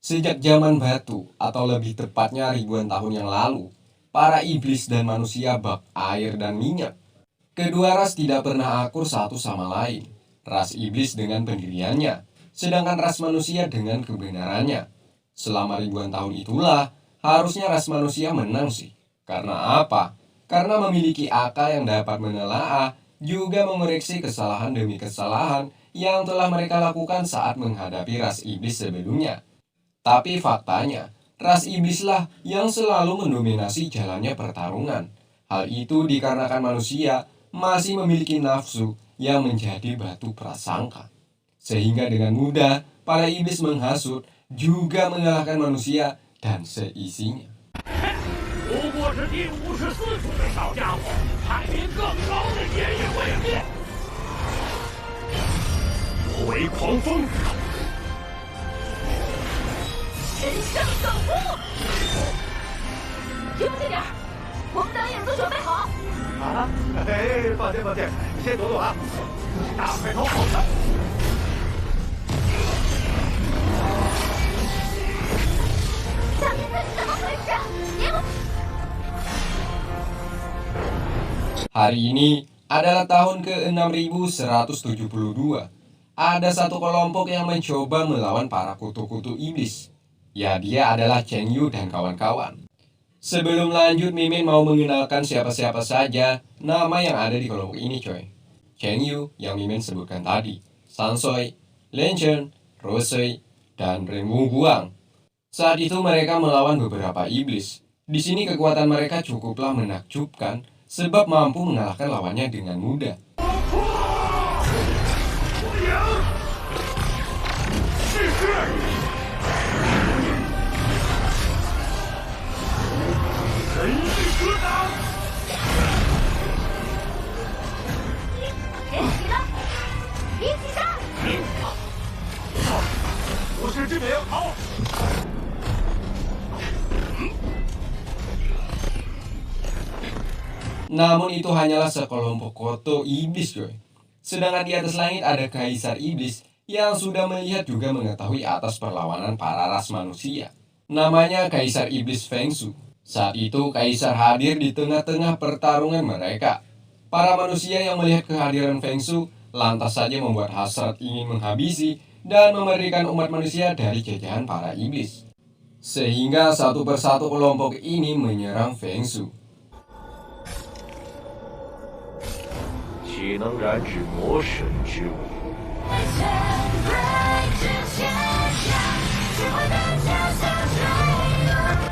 Sejak zaman batu, atau lebih tepatnya ribuan tahun yang lalu, para iblis dan manusia bak air dan minyak. Kedua ras tidak pernah akur satu sama lain. Ras iblis dengan pendiriannya, sedangkan ras manusia dengan kebenarannya. Selama ribuan tahun itulah, harusnya ras manusia menang sih. Karena apa? Karena memiliki akal yang dapat menelaah, juga mengoreksi kesalahan demi kesalahan yang telah mereka lakukan saat menghadapi ras iblis sebelumnya. Tapi faktanya, ras iblislah yang selalu mendominasi jalannya pertarungan. Hal itu dikarenakan manusia masih memiliki nafsu yang menjadi batu prasangka. Sehingga dengan mudah, para iblis menghasut juga mengalahkan manusia dan seisinya. 不过是第54组的小家伙，排名更高的也已毁灭。挪威狂风，神圣守护！听这点儿，我们当影都准备好。啊！哎，放心放心，先躲躲啊！大块头好看。小林子怎么回事？别我 Hari ini adalah tahun ke-6172. Ada satu kelompok yang mencoba melawan para kutu-kutu iblis. Ya, dia adalah Cheng Yu dan kawan-kawan. Sebelum lanjut, Mimin mau mengenalkan siapa-siapa saja nama yang ada di kelompok ini, coy. Cheng Yu yang Mimin sebutkan tadi, Sansoi, Len Chen, Rosei, dan Ren Wungguang. Saat itu mereka melawan beberapa iblis. Di sini kekuatan mereka cukuplah menakjubkan sebab mampu mengalahkan lawannya dengan mudah. 试试。神域格挡，别急了，一起上！不是这边好。 Namun itu hanyalah sekelompok koto iblis, coy. Sedangkan di atas langit ada kaisar iblis yang sudah melihat juga mengetahui atas perlawanan para ras manusia. Namanya Kaisar Iblis Feng Shu. Saat itu kaisar hadir di tengah-tengah pertarungan mereka. Para manusia yang melihat kehadiran Feng Shu lantas saja membuat hasrat ingin menghabisi dan memberikan umat manusia dari jajahan para iblis. Sehingga satu persatu kelompok ini menyerang Feng Shu. 岂能染指魔神之物？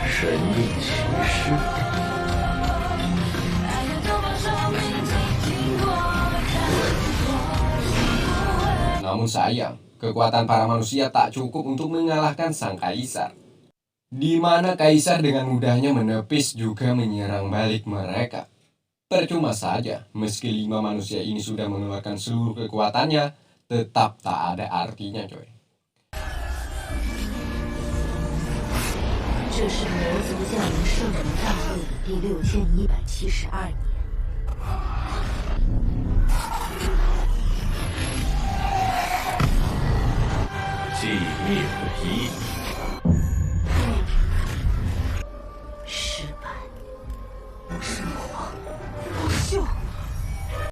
神力骑士， Namun sayang, kekuatan para manusia tak cukup untuk mengalahkan sang kaisar. Di mana kaisar dengan mudahnya menepis juga menyerang balik mereka. Percuma saja, meski 5 manusia ini sudah mengeluarkan seluruh kekuatannya, tetap tak ada artinya, coy. 这是魔族降临圣灵大会的第6172年。寂灭一，失败，生活，不朽。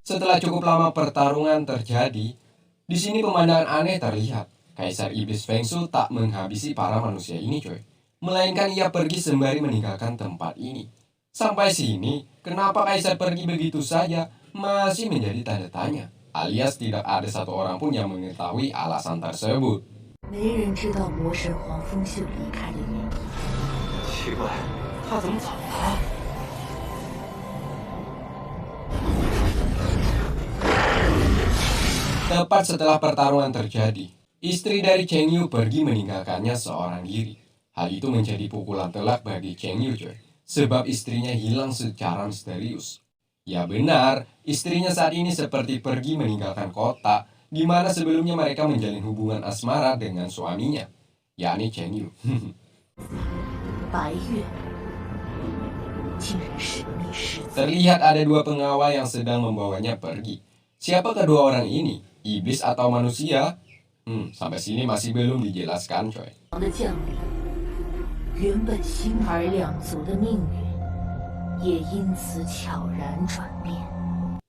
Setelah cukup lama pertarungan terjadi, di sini pemandangan aneh terlihat. Kaisar Iblis Feng Shu tak menghabisi para manusia ini, coy. Melainkan ia pergi sembari meninggalkan tempat ini. Sampai sini, kenapa Kaisar pergi begitu saja masih menjadi tanda tanya. Alias tidak ada satu orang pun yang mengetahui alasan tersebut. 没人知道魔神黄风秀离开的原因。奇怪，他怎么走了？ Tepat setelah pertarungan terjadi, istri dari Cheng Yu pergi meninggalkannya seorang diri. Hal itu menjadi pukulan telak bagi Cheng Yu, coy. Sebab istrinya hilang secara misterius. Ya benar, istrinya saat ini seperti pergi meninggalkan kota, di mana sebelumnya mereka menjalin hubungan asmara dengan suaminya, yakni Cheng Yu. 白月竟然神秘失踪。 Terlihat ada 2 pengawal yang sedang membawanya pergi. Siapa kedua orang ini? Iblis atau manusia? Sampai sini masih belum dijelaskan coy. 王的降临，原本星儿两族的命运也因此悄然转变。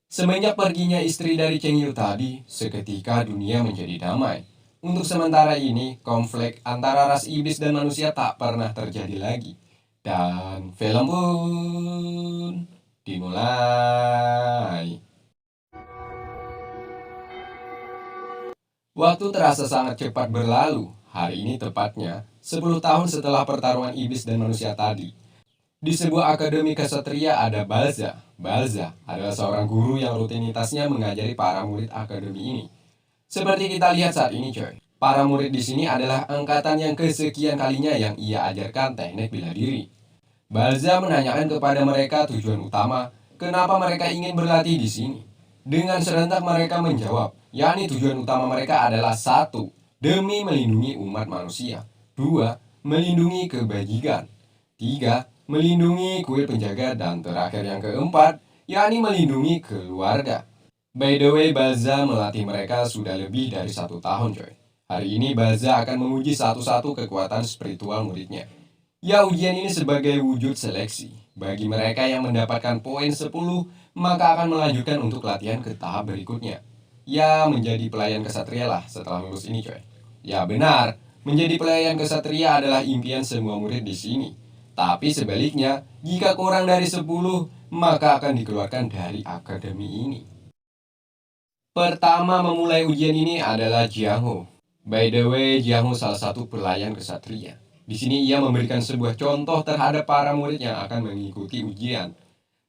Semenjak perginya istri dari Cheng Yu tadi, seketika dunia menjadi damai. Untuk sementara ini, konflik antara ras iblis dan manusia tak pernah terjadi lagi. Dan film pun dimulai. Waktu terasa sangat cepat berlalu. Hari ini tepatnya 10 tahun setelah pertarungan iblis dan manusia tadi. Di sebuah akademi kesatria ada Balza. Balza adalah seorang guru yang rutinitasnya mengajari para murid akademi ini. Seperti kita lihat saat ini coy. Para murid di sini adalah angkatan yang kesekian kalinya yang ia ajarkan teknik bela diri. Balza menanyakan kepada mereka tujuan utama kenapa mereka ingin berlatih di sini. Dengan serentak mereka menjawab, yakni tujuan utama mereka adalah 1. Demi melindungi umat manusia. 2. Melindungi kebajikan. 3. Melindungi kuil penjaga, dan terakhir yang keempat, yakni melindungi keluarga. By the way, Balza melatih mereka sudah lebih dari 1 tahun coy. Hari ini Balza akan menguji satu-satu kekuatan spiritual muridnya. Ya, ujian ini sebagai wujud seleksi. Bagi mereka yang mendapatkan poin 10, maka akan melanjutkan untuk latihan ke tahap berikutnya. Ya, menjadi pelayan kesatria lah setelah lulus ini coy. Ya benar, menjadi pelayan kesatria adalah impian semua murid di sini. Tapi sebaliknya, jika kurang dari 10, maka akan dikeluarkan dari akademi ini. Pertama memulai ujian ini adalah Jiang Ho. By the way, Jiang Ho salah satu pelayan kesatria. Di sini ia memberikan sebuah contoh terhadap para murid yang akan mengikuti ujian.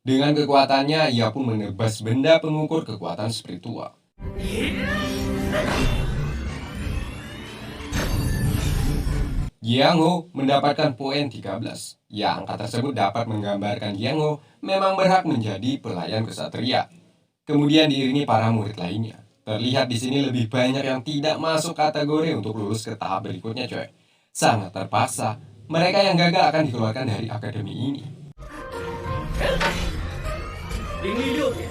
Dengan kekuatannya, ia pun menebas benda pengukur kekuatan spiritual. Jiang Ho mendapatkan poin 13. Ya, angka tersebut dapat menggambarkan Jiang Ho memang berhak menjadi pelayan kesatria. Kemudian diiringi para murid lainnya. Terlihat di sini lebih banyak yang tidak masuk kategori untuk lulus ke tahap berikutnya coy. Sangat terpaksa, mereka yang gagal akan dikeluarkan dari akademi ini. 灵力6点，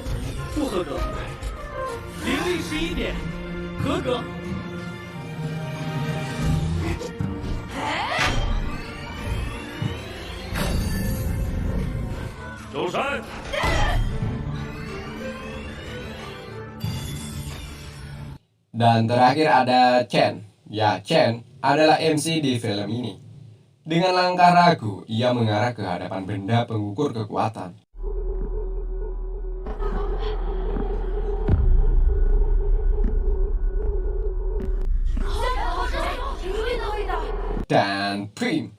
不合格；灵力11点，合格。周山， Dan terakhir ada Chen. Ya, Chen adalah MC di film ini. Dengan langkah ragu, ia mengarah ke hadapan benda pengukur kekuatan. Dan prim.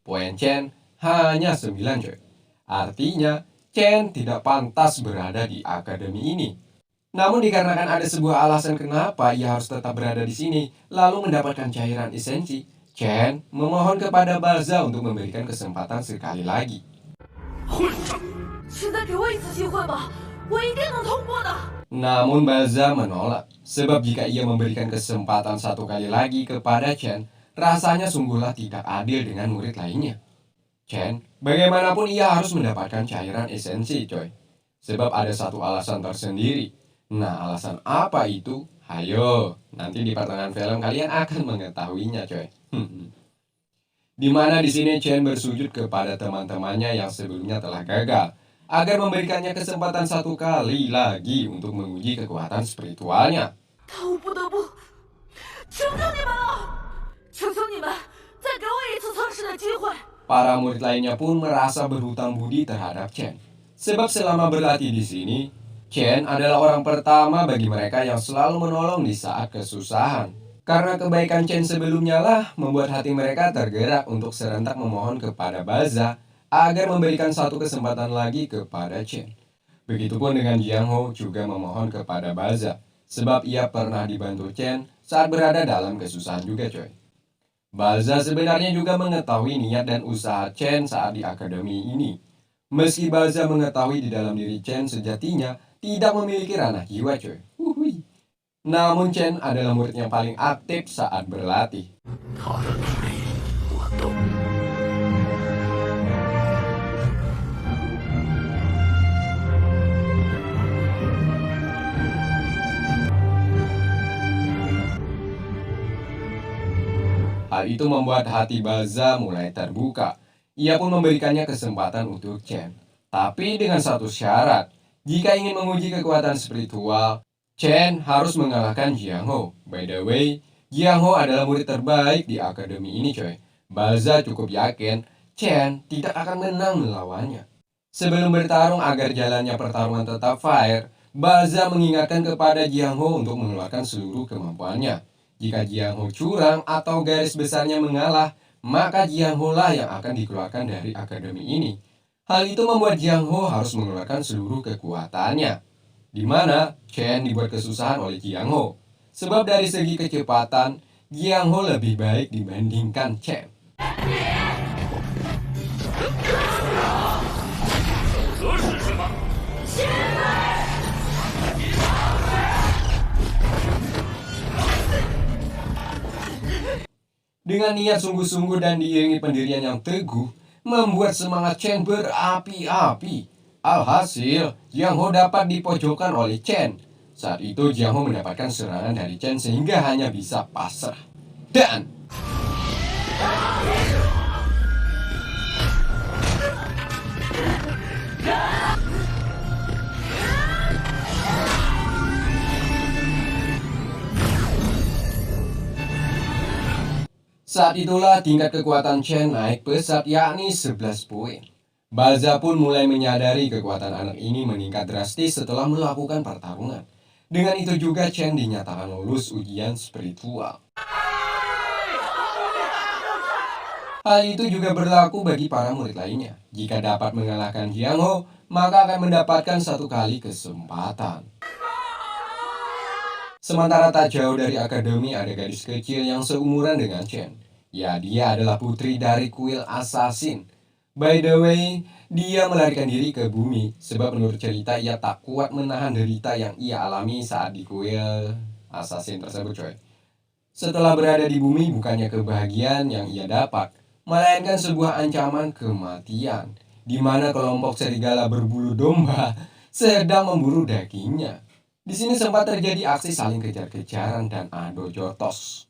Poin Chen hanya 9 coy. Artinya, Chen tidak pantas berada di akademi ini. Namun dikarenakan ada sebuah alasan kenapa ia harus tetap berada di sini, lalu mendapatkan cairan esensi, Chen memohon kepada Balza untuk memberikan kesempatan sekali lagi. 混账！ 现在给我一次机会吧，我一定能通过的。 Namun Balza menolak, sebab jika ia memberikan kesempatan satu kali lagi kepada Chen, rasanya sungguhlah tidak adil dengan murid lainnya. Chen, bagaimanapun ia harus mendapatkan cairan esensi coy. Sebab ada satu alasan tersendiri. Nah, alasan apa itu? Hayo, nanti di pertengahan film kalian akan mengetahuinya coy. Dimana di sini Chen bersujud kepada teman-temannya yang sebelumnya telah gagal, agar memberikannya kesempatan satu kali lagi untuk menguji kekuatan spiritualnya. 但我不得不求求你们了，求求你们再给我一次测试的机会。 Para murid lainnya pun merasa berhutang budi terhadap Chen. Sebab selama berlatih di sini, Chen adalah orang pertama bagi mereka yang selalu menolong di saat kesusahan. Karena kebaikan Chen sebelumnya lah membuat hati mereka tergerak untuk serentak memohon kepada Balza agar memberikan satu kesempatan lagi kepada Chen. Begitupun dengan Jiang Ho juga memohon kepada Balza, sebab ia pernah dibantu Chen saat berada dalam kesusahan juga coy. Balza sebenarnya juga mengetahui niat dan usaha Chen saat di akademi ini. Meski Balza mengetahui di dalam diri Chen sejatinya tidak memiliki ranah jiwa coy. Namun Chen adalah murid yang paling aktif saat berlatih. 他的努力，我 Hal itu membuat hati Balza mulai terbuka. Ia pun memberikannya kesempatan untuk Chen. Tapi dengan satu syarat, jika ingin menguji kekuatan spiritual, Chen harus mengalahkan Jiang Ho. By the way, Jiang Ho adalah murid terbaik di akademi ini coy. Balza cukup yakin Chen tidak akan menang melawannya. Sebelum bertarung agar jalannya pertarungan tetap fair, Balza mengingatkan kepada Jiang Ho untuk mengeluarkan seluruh kemampuannya. Jika Jiang Ho curang atau garis besarnya mengalah, maka Jiang Ho lah yang akan dikeluarkan dari akademi ini. Hal itu membuat Jiang Ho harus mengeluarkan seluruh kekuatannya, di mana Chen dibuat kesusahan oleh Jiang Ho. Sebab dari segi kecepatan, Jiang Ho lebih baik dibandingkan Chen. 则是什么？ Dengan niat sungguh-sungguh dan diiringi pendirian yang teguh, membuat semangat Chen berapi-api. Alhasil, Jiang Ho dapat dipojokkan oleh Chen. Saat itu Jiang Ho mendapatkan serangan dari Chen sehingga hanya bisa pasrah. Dan saat itulah tingkat kekuatan Chen naik pesat yakni 11 poin. Balza pun mulai menyadari kekuatan anak ini meningkat drastis setelah melakukan pertarungan. Dengan itu juga Chen dinyatakan lulus ujian spiritual. Hal itu juga berlaku bagi para murid lainnya. Jika dapat mengalahkan Jiang Ho, maka akan mendapatkan satu kali kesempatan. Sementara tak jauh dari akademi ada gadis kecil yang seumuran dengan Chen. Ya, dia adalah putri dari kuil assassin. By the way, dia melarikan diri ke bumi sebab menurut cerita ia tak kuat menahan derita yang ia alami saat di kuil assassin tersebut coy. Setelah berada di bumi bukannya kebahagiaan yang ia dapat, melainkan sebuah ancaman kematian, di mana kelompok serigala berbulu domba sedang memburu dagingnya. Di sini sempat terjadi aksi saling kejar-kejaran dan adu jotos.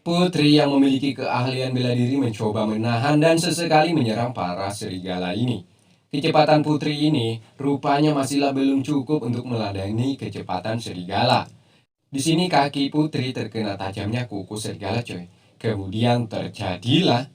Putri yang memiliki keahlian bela diri mencoba menahan dan sesekali menyerang para serigala ini. Kecepatan putri ini rupanya masihlah belum cukup untuk meladani kecepatan serigala. Di sini kaki putri terkena tajamnya kuku serigala coy. Kemudian terjadilah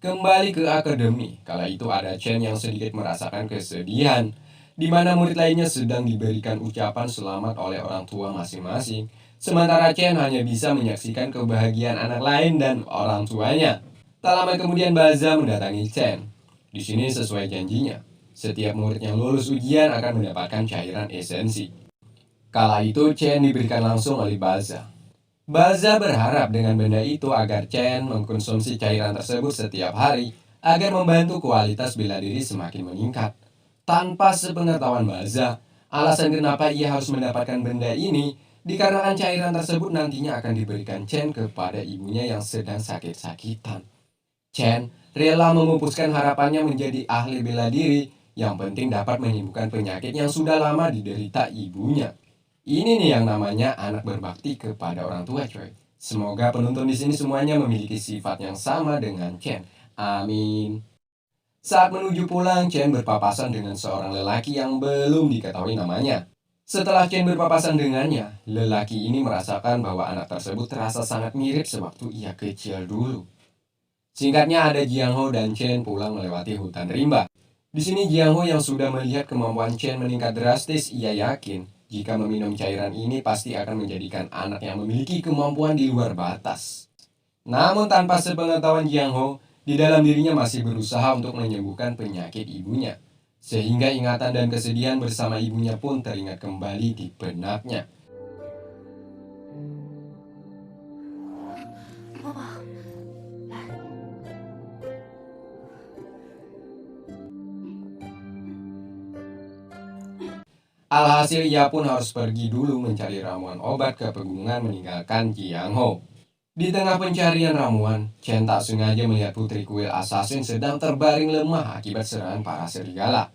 kembali ke akademi. Kala itu ada Chen yang sedikit merasakan kesedihan, di mana murid lainnya sedang diberikan ucapan selamat oleh orang tua masing-masing. Sementara Chen hanya bisa menyaksikan kebahagiaan anak lain dan orang tuanya. Tak lama kemudian Balza mendatangi Chen. Di sini sesuai janjinya, setiap murid yang lulus ujian akan mendapatkan cairan esensi. Kala itu Chen diberikan langsung oleh Balza. Balza berharap dengan benda itu agar Chen mengkonsumsi cairan tersebut setiap hari agar membantu kualitas bela diri semakin meningkat. Tanpa sepengetahuan Balza, alasan kenapa ia harus mendapatkan benda ini dikarenakan cairan tersebut nantinya akan diberikan Chen kepada ibunya yang sedang sakit-sakitan. Chen rela memupuskan harapannya menjadi ahli bela diri yang penting dapat menyembuhkan penyakit yang sudah lama diderita ibunya. Ini nih yang namanya anak berbakti kepada orang tua coy. Semoga penonton di sini semuanya memiliki sifat yang sama dengan Chen. Amin. Saat menuju pulang, Chen berpapasan dengan seorang lelaki yang belum diketahui namanya. Setelah Chen berpapasan dengannya, lelaki ini merasakan bahwa anak tersebut terasa sangat mirip sewaktu ia kecil dulu. Singkatnya ada Jiang Ho dan Chen pulang melewati hutan rimba. Di sini Jiang Ho yang sudah melihat kemampuan Chen meningkat drastis, ia yakin jika meminum cairan ini pasti akan menjadikan anak yang memiliki kemampuan di luar batas. Namun tanpa sepengetahuan Jiang Ho, di dalam dirinya masih berusaha untuk menyembuhkan penyakit ibunya. Sehingga ingatan dan kesedihan bersama ibunya pun teringat kembali di benaknya. 妈妈，来， Alhasil ia pun harus pergi dulu mencari ramuan obat ke pegunungan meninggalkan Jiangho. Di tengah pencarian ramuan, Chen tak sengaja melihat putri kuil assassin sedang terbaring lemah akibat serangan para serigala.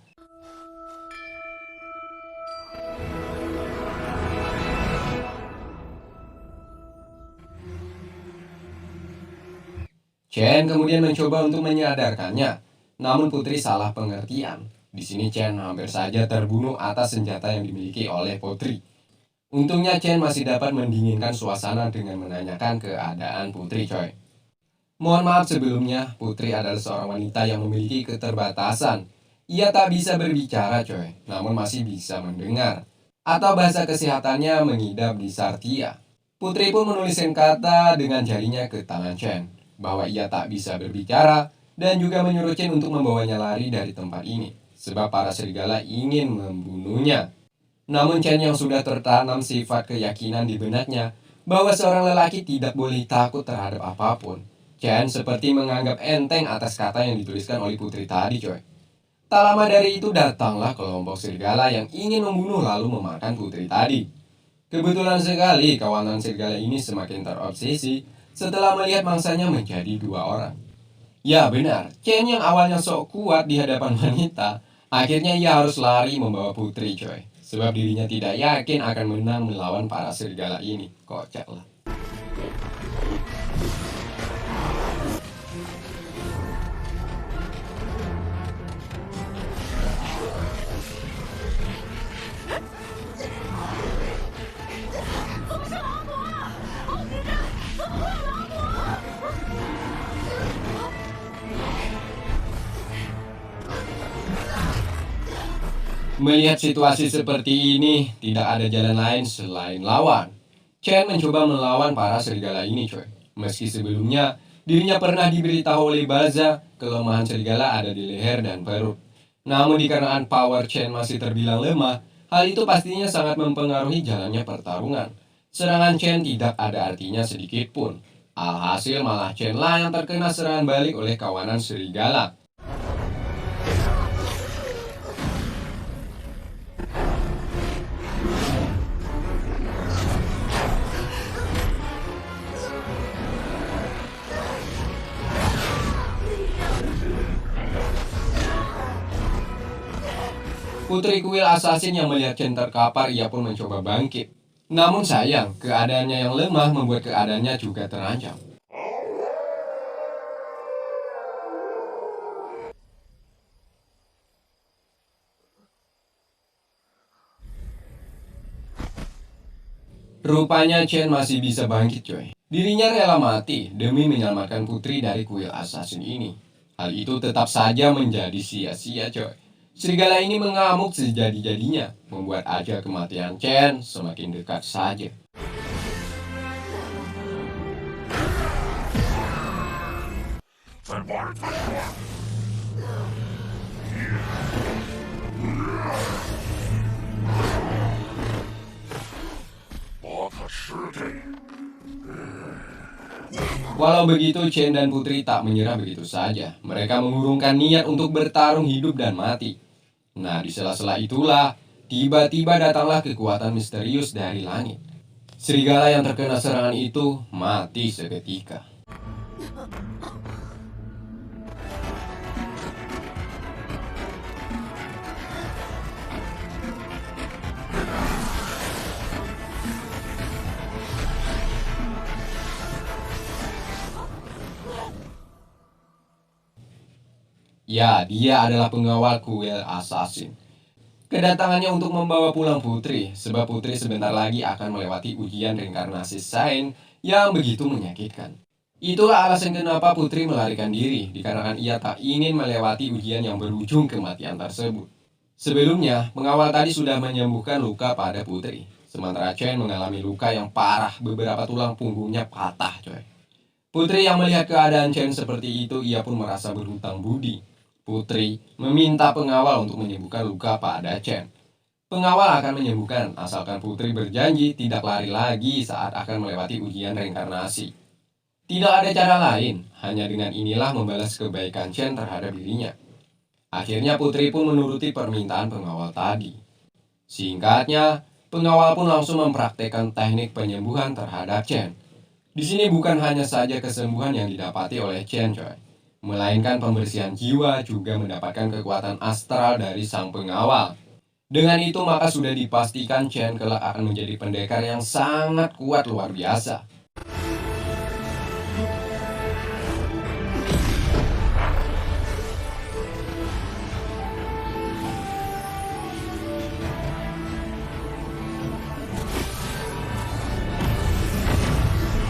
Chen kemudian mencoba untuk menyadarkannya, namun putri salah pengertian. Di sini Chen hampir saja terbunuh atas senjata yang dimiliki oleh putri. Untungnya Chen masih dapat mendinginkan suasana dengan menanyakan keadaan putri, coy. Mohon maaf sebelumnya, putri adalah seorang wanita yang memiliki keterbatasan. Ia tak bisa berbicara, coy, namun masih bisa mendengar. Atau bahasa kesehatannya mengidap disartia. Putri pun menuliskan kata dengan jarinya ke tangan Chen, bahwa ia tak bisa berbicara, dan juga menyuruh Chen untuk membawanya lari dari tempat ini, sebab para serigala ingin membunuhnya. Namun Chen yang sudah tertanam sifat keyakinan di benaknya bahwa seorang lelaki tidak boleh takut terhadap apapun. Chen seperti menganggap enteng atas kata yang dituliskan oleh putri tadi, coy. Tak lama dari itu datanglah kelompok serigala yang ingin membunuh lalu memakan putri tadi. Kebetulan sekali kawanan serigala ini semakin terobsesi setelah melihat mangsanya menjadi 2 orang. Ya benar, Chen yang awalnya sok kuat di hadapan wanita, akhirnya ia harus lari membawa putri, coy. Sebab dirinya tidak yakin akan menang melawan para serigala ini. Kocak lah. Melihat situasi seperti ini, tidak ada jalan lain selain lawan. Chen mencoba melawan para serigala ini, coy. Meski sebelumnya, dirinya pernah diberitahu oleh Baza, kelemahan serigala ada di leher dan perut. Namun dikarenakan power Chen masih terbilang lemah, hal itu pastinya sangat mempengaruhi jalannya pertarungan. Serangan Chen tidak ada artinya sedikit pun. Alhasil malah Chen lah yang terkena serangan balik oleh kawanan serigala. Putri kuil assassin yang melihat Chen terkapar, ia pun mencoba bangkit. Namun sayang, keadaannya yang lemah membuat keadaannya juga terancam. Rupanya Chen masih bisa bangkit, coy. Dirinya rela mati demi menyelamatkan putri dari kuil assassin ini. Hal itu tetap saja menjadi sia-sia, coy. Serigala ini mengamuk sejadi-jadinya, membuat ajal kematian Chen semakin dekat saja. Walau begitu, Chen dan Putri tak menyerah begitu saja. Mereka mengurungkan niat untuk bertarung hidup dan mati. Nah, di sela-sela itulah, tiba-tiba datanglah kekuatan misterius dari langit. Serigala yang terkena serangan itu mati seketika. Ya, dia adalah pengawal kuil assassin. Kedatangannya untuk membawa pulang putri, sebab putri sebentar lagi akan melewati ujian reinkarnasi Saint yang begitu menyakitkan. Itulah alasan kenapa putri melarikan diri, dikarenakan ia tak ingin melewati ujian yang berujung kematian tersebut. Sebelumnya, pengawal tadi sudah menyembuhkan luka pada putri, sementara Chen mengalami luka yang parah, beberapa tulang punggungnya patah, coy. Putri yang melihat keadaan Chen seperti itu, ia pun merasa berhutang budi. Putri meminta pengawal untuk menyembuhkan luka pada Chen. Pengawal akan menyembuhkan asalkan Putri berjanji tidak lari lagi saat akan melewati ujian reinkarnasi. Tidak ada cara lain, hanya dengan inilah membalas kebaikan Chen terhadap dirinya. Akhirnya Putri pun menuruti permintaan pengawal tadi. Singkatnya, pengawal pun langsung mempraktekkan teknik penyembuhan terhadap Chen. Di sini bukan hanya saja kesembuhan yang didapati oleh Chen, coy, melainkan pembersihan jiwa juga mendapatkan kekuatan astral dari sang pengawal. Dengan itu maka sudah dipastikan Chen kelak akan menjadi pendekar yang sangat kuat luar biasa.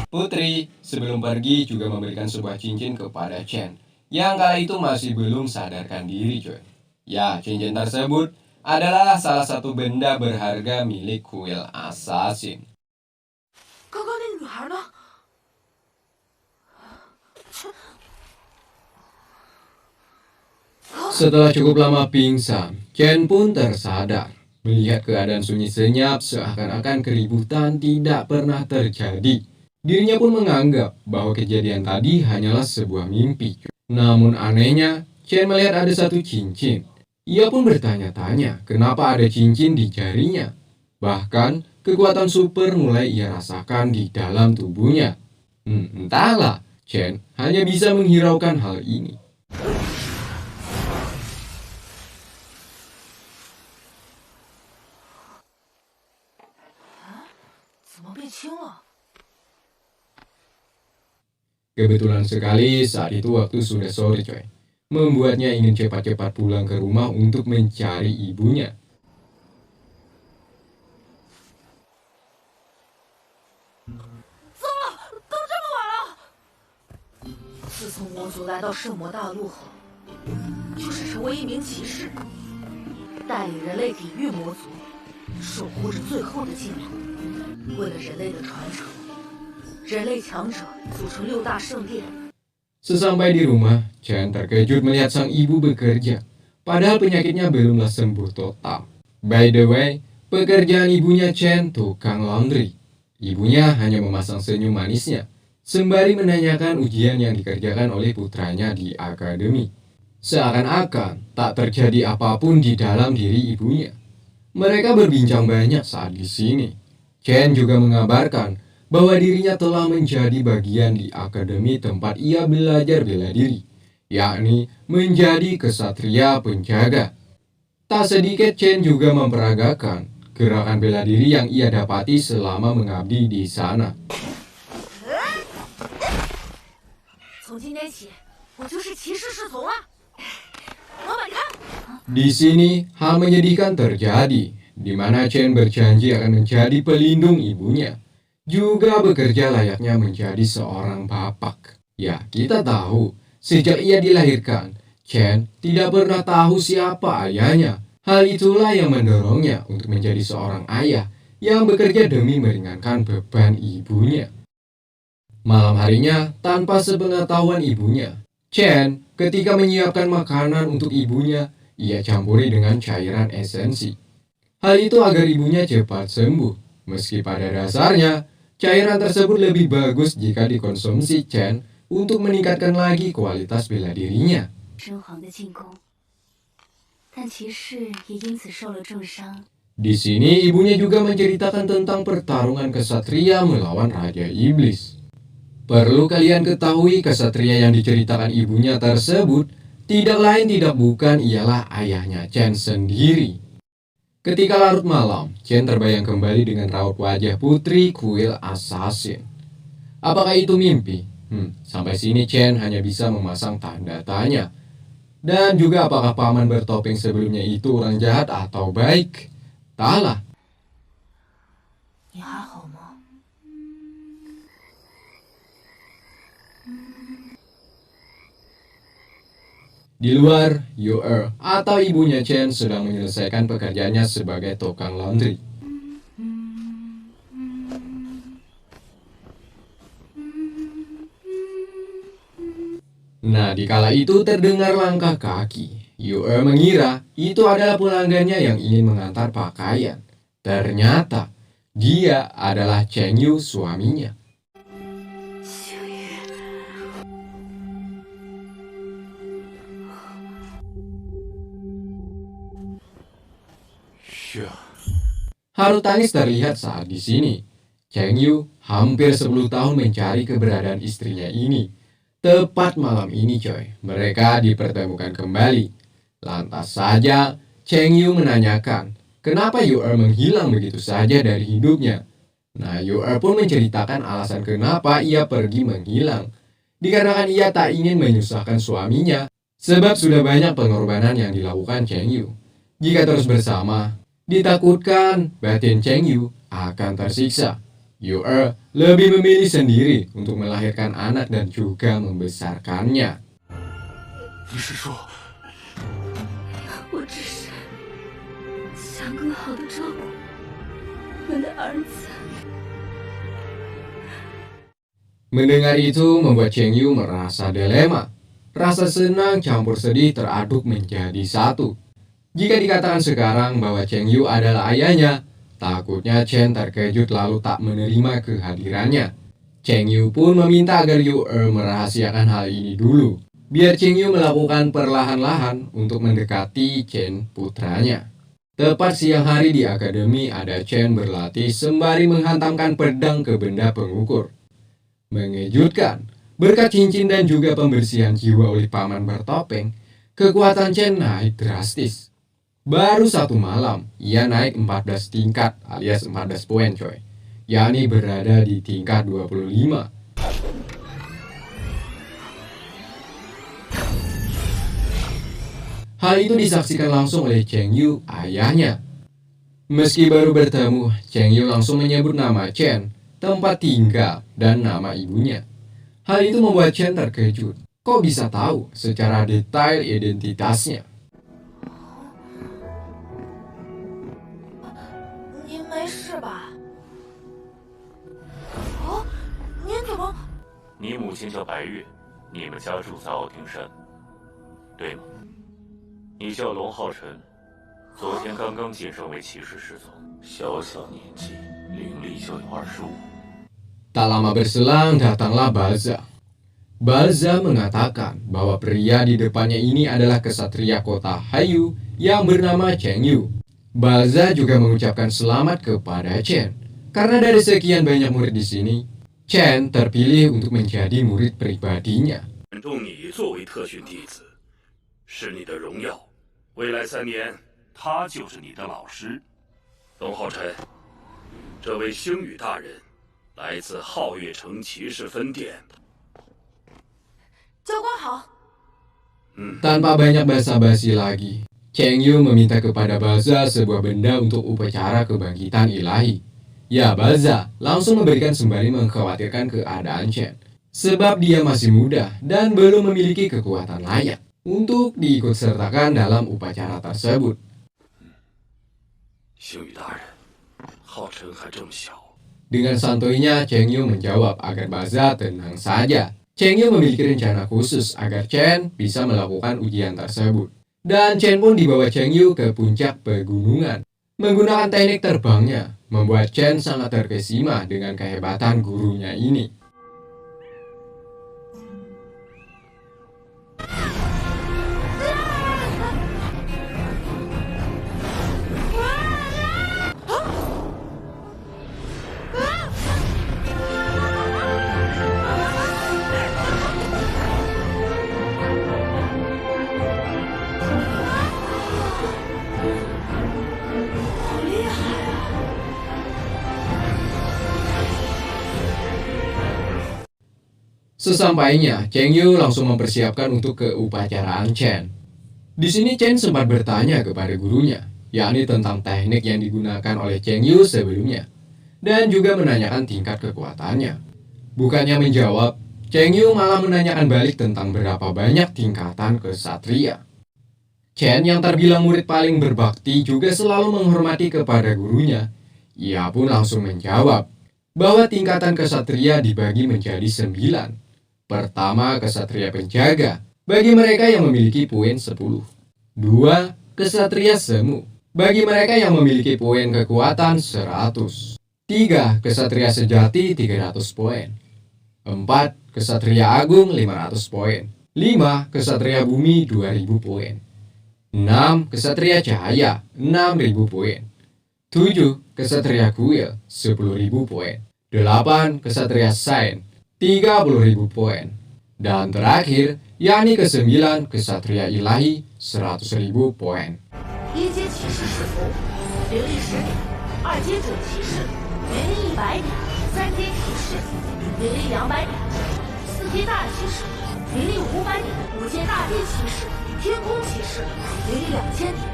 Putri sebelum pergi juga memberikan sebuah cincin kepada Chen, yang kala itu masih belum sadarkan diri, coy. Ya, cincin tersebut adalah salah satu benda berharga milik kuil assassin. 刚刚那个女孩呢？ Setelah cukup lama pingsan, Chen pun tersadar. Melihat keadaan sunyi senyap seakan-akan keributan tidak pernah terjadi. Dirinya pun menganggap bahwa kejadian tadi hanyalah sebuah mimpi. Namun anehnya, Chen melihat ada satu cincin. Ia pun bertanya-tanya kenapa ada cincin di jarinya. Bahkan, kekuatan super mulai ia rasakan di dalam tubuhnya. Entahlah, Chen hanya bisa menghiraukan hal ini. 怎么变轻了？ Kebetulan sekali saat itu waktu sudah sore, coy. Membuatnya ingin cepat-cepat pulang ke rumah untuk mencari ibunya. 糟了，都这么晚了！自从魔族来到圣魔大陆后，就是成为一名骑士，带领人类抵御魔族，守护着最后的净土。为了人类的传承，人类强者组成6大圣殿。 Sesampai di rumah, Chen terkejut melihat sang ibu bekerja. Padahal penyakitnya belumlah sembuh total. By the way, pekerjaan ibunya Chen tukang laundry. Ibunya hanya memasang senyum manisnya, sembari menanyakan ujian yang dikerjakan oleh putranya di akademi. Seakan-akan tak terjadi apapun di dalam diri ibunya. Mereka berbincang banyak saat di sini. Chen juga mengabarkan bahwa dirinya telah menjadi bagian di akademi tempat ia belajar bela diri, yakni menjadi kesatria penjaga. Tak sedikit Chen juga memperagakan gerakan bela diri yang ia dapati selama mengabdi di sana. 从今天起，我就是骑士侍从了。老板看， Di sini hal menyedihkan terjadi, di mana Chen berjanji akan menjadi pelindung ibunya, juga bekerja layaknya menjadi seorang bapak. Ya, kita tahu, sejak ia dilahirkan, Chen tidak pernah tahu siapa ayahnya. Hal itulah yang mendorongnya untuk menjadi seorang ayah yang bekerja demi meringankan beban ibunya. Malam harinya, tanpa sepengetahuan ibunya, Chen ketika menyiapkan makanan untuk ibunya, ia campuri dengan cairan esensi. Hal itu agar ibunya cepat sembuh. Meski pada dasarnya, cairan tersebut lebih bagus jika dikonsumsi Chen untuk meningkatkan lagi kualitas bela dirinya. 真皇的进攻，但骑士也因此受了重伤。 Di sini ibunya juga menceritakan tentang pertarungan kesatria melawan Raja Iblis. Perlu kalian ketahui, kesatria yang diceritakan ibunya tersebut tidak lain tidak bukan ialah ayahnya Chen sendiri. Ketika larut malam, Chen terbayang kembali dengan raut wajah putri kuil assassin. Apakah itu mimpi? Sampai sini Chen hanya bisa memasang tanda tanya. Dan juga apakah paman bertopeng sebelumnya itu orang jahat atau baik? Entahlah. 你还好吗？ Di luar, Yu-er atau ibunya Chen sedang menyelesaikan pekerjaannya sebagai tukang laundry. Nah, di kala itu terdengar langkah kaki. Yue mengira itu adalah pelanggannya yang ingin mengantar pakaian. Ternyata dia adalah Cheng Yu, suaminya. 星宇， 是啊， Haru tangis terlihat saat di sini. Cheng Yu hampir 10 tahun mencari keberadaan istrinya ini. Tepat malam ini coy, mereka dipertemukan kembali. Lantas saja Cheng Yu menanyakan, kenapa Yue menghilang begitu saja dari hidupnya. Nah, Yue pun menceritakan alasan kenapa ia pergi menghilang. Dikarenakan ia tak ingin menyusahkan suaminya, sebab sudah banyak pengorbanan yang dilakukan Cheng Yu. Jika terus bersama, ditakutkan batin Cheng Yu akan tersiksa. Yue lebih memilih sendiri untuk melahirkan anak dan juga membesarkannya. 你是说，我只是想更好的照顾我们的儿子。 Mendengar itu membuat Cheng Yu merasa dilema. Rasa senang campur sedih teraduk menjadi satu. Jika dikatakan sekarang bahwa Cheng Yu adalah ayahnya, takutnya Chen terkejut lalu tak menerima kehadirannya. Cheng Yu pun meminta agar Yue merahasiakan hal ini dulu, biar Cheng Yu melakukan perlahan-lahan untuk mendekati Chen putranya. Tepat siang hari di akademi ada Chen berlatih sembari menghantamkan pedang ke benda pengukur. Mengejutkan, berkat cincin dan juga pembersihan jiwa oleh paman bertopeng, kekuatan Chen naik drastis. Baru satu malam, ia naik 14 tingkat alias 14 poin coy. Yakni berada di tingkat 25. Hal itu disaksikan langsung oleh Cheng Yu, ayahnya. Meski baru bertemu, Cheng Yu langsung menyebut nama Chen, tempat tinggal, dan nama ibunya. Hal itu membuat Chen terkejut. Kok bisa tahu secara detail identitasnya? 您没事吧？哦，您怎么？你母亲叫白月，你们家住在奥汀山，对吗？你叫龙浩辰，昨天刚刚晋升为骑士师从，小小年纪，灵力就有25。 Tak lama berselang datanglah Balza. Balza mengatakan bahwa pria di depannya ini adalah kesatria kota Hayu yang bernama Cheng Yu. Balza juga mengucapkan selamat kepada Chen. Karena dari sekian banyak murid di sini, Chen terpilih untuk menjadi murid pribadinya. 选中你作为特训弟子，是你的荣耀。未来3年，他就是你的老师。龙浩辰，这位星宇大人。 来自皓月城骑士分店。教官好。 Tanpa banyak basa-basi lagi, Cheng Yu meminta kepada Balza sebuah benda untuk upacara kebangkitan ilahi. Ya, Balza langsung memberikan sembari mengkhawatirkan keadaan Chen. Sebab dia masih muda dan belum memiliki kekuatan layak untuk diikutsertakan dalam upacara tersebut. 星宇大人，浩辰还这么小。 Dengan santuinya, Cheng Yu menjawab agar Balza tenang saja. Cheng Yu memiliki rencana khusus agar Chen bisa melakukan ujian tersebut. Dan Chen pun dibawa Cheng Yu ke puncak pegunungan. Menggunakan teknik terbangnya, membuat Chen sangat terkesima dengan kehebatan gurunya ini. Sesampainya, Cheng Yu langsung mempersiapkan untuk keupacaraan Chen. Di sini Chen sempat bertanya kepada gurunya, yakni tentang teknik yang digunakan oleh Cheng Yu sebelumnya, dan juga menanyakan tingkat kekuatannya. Bukannya menjawab, Cheng Yu malah menanyakan balik tentang berapa banyak tingkatan kesatria. Chen yang terbilang murid paling berbakti juga selalu menghormati kepada gurunya. Ia pun langsung menjawab bahwa tingkatan kesatria dibagi menjadi 9. Pertama, kesatria penjaga, bagi mereka yang memiliki poin 10. 2. Kesatria semu, bagi mereka yang memiliki poin kekuatan 100. 3. Kesatria sejati 300 poin. 4. Kesatria agung 500 poin. 5. Kesatria bumi 2000 poin. 6. Kesatria cahaya 6000 poin. 7. Kesatria kuil 10.000 poin. 8. Kesatria sain 30.000 poin. Dan terakhir, yakni ke-9 Kesatria Ilahi 100.000 poin. 一阶骑士侍从，灵力10点；二阶准骑士，灵力100点；三阶骑士，灵力200点；四阶大骑士，灵力500点；五阶大地骑士，天空骑士，灵力2000点；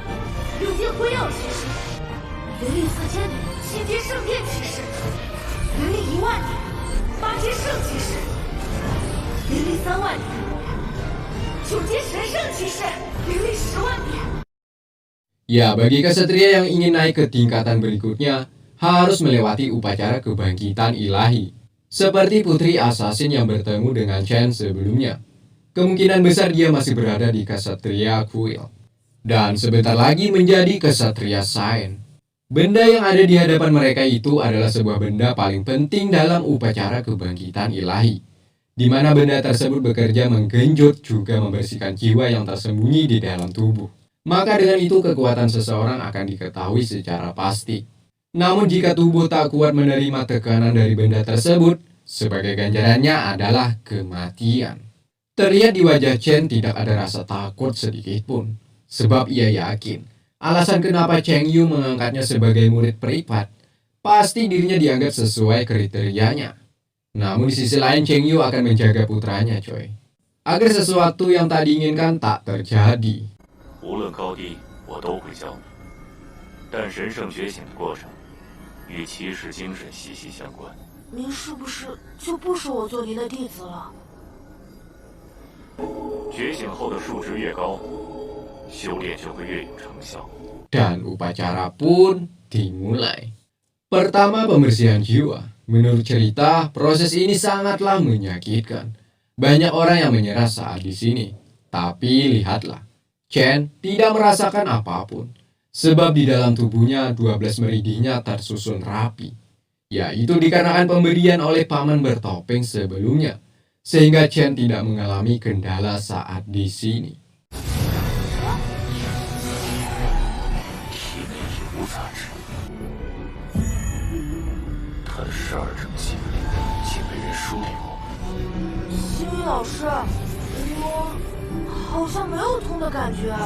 六阶辉耀骑士，灵力4000点；七阶圣殿骑士，灵力10000点；八阶圣骑士，灵力30000点；九阶神圣骑士，灵力100000点。 Ya, bagi kesatria yang ingin naik ke tingkatan berikutnya, harus melewati upacara kebangkitan ilahi. Seperti putri assassin yang bertemu dengan Chen sebelumnya. Kemungkinan besar dia masih berada di kesatria kuil. Dan sebentar lagi menjadi kesatria sain. Benda yang ada di hadapan mereka itu adalah sebuah benda paling penting dalam upacara kebangkitan ilahi. Di mana benda tersebut bekerja menggenjot juga membersihkan jiwa yang tersembunyi di dalam tubuh. Maka dengan itu kekuatan seseorang akan diketahui secara pasti. Namun jika tubuh tak kuat menerima tekanan dari benda tersebut, sebagai ganjarannya adalah kematian. Terlihat di wajah Chen tidak ada rasa takut sedikit pun. Sebab ia yakin, alasan kenapa Cheng Yu mengangkatnya sebagai murid privat, pasti dirinya dianggap sesuai kriterianya. Namun di sisi lain Cheng Yu akan menjaga putranya coy. Agar sesuatu yang tak diinginkan tak terjadi. 无论高低，我都会教你。但神圣觉醒的过程，与骑士精神息息相关。您是不是就不收我做您的弟子了？觉醒后的数值越高，修炼就会越有成效。 Dan upacara pun dimulai. Pertama, pembersihan jiwa. Menurut cerita, proses ini sangatlah menyakitkan. Banyak orang yang menyerah saat di sini. Tapi lihatlah, Chen tidak merasakan apapun. Sebab di dalam tubuhnya 12 meridihnya tersusun rapi. Yaitu dikarenakan pemberian oleh paman bertopeng sebelumnya. Sehingga Chen tidak mengalami kendala saat di sini. 体内已无杂质，他的12正气竟被人疏离过。星宇老师，我好像没有痛的感觉。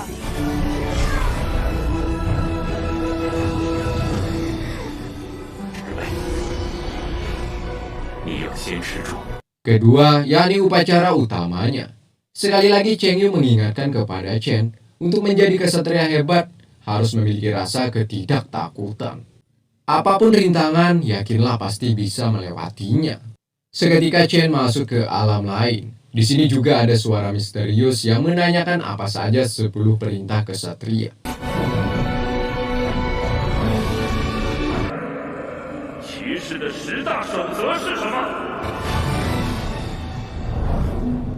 你要先吃住。 Kedua, yakni upacara utamanya. Sekali lagi Cheng Yu mengingatkan kepada Chen untuk menjadi kesatria hebat harus memiliki rasa ketidaktakutan. Apapun rintangan, yakinlah pasti bisa melewatinya. Seketika Chen masuk ke alam lain. Di sini juga ada suara misterius yang menanyakan apa saja 10 perintah kesatria.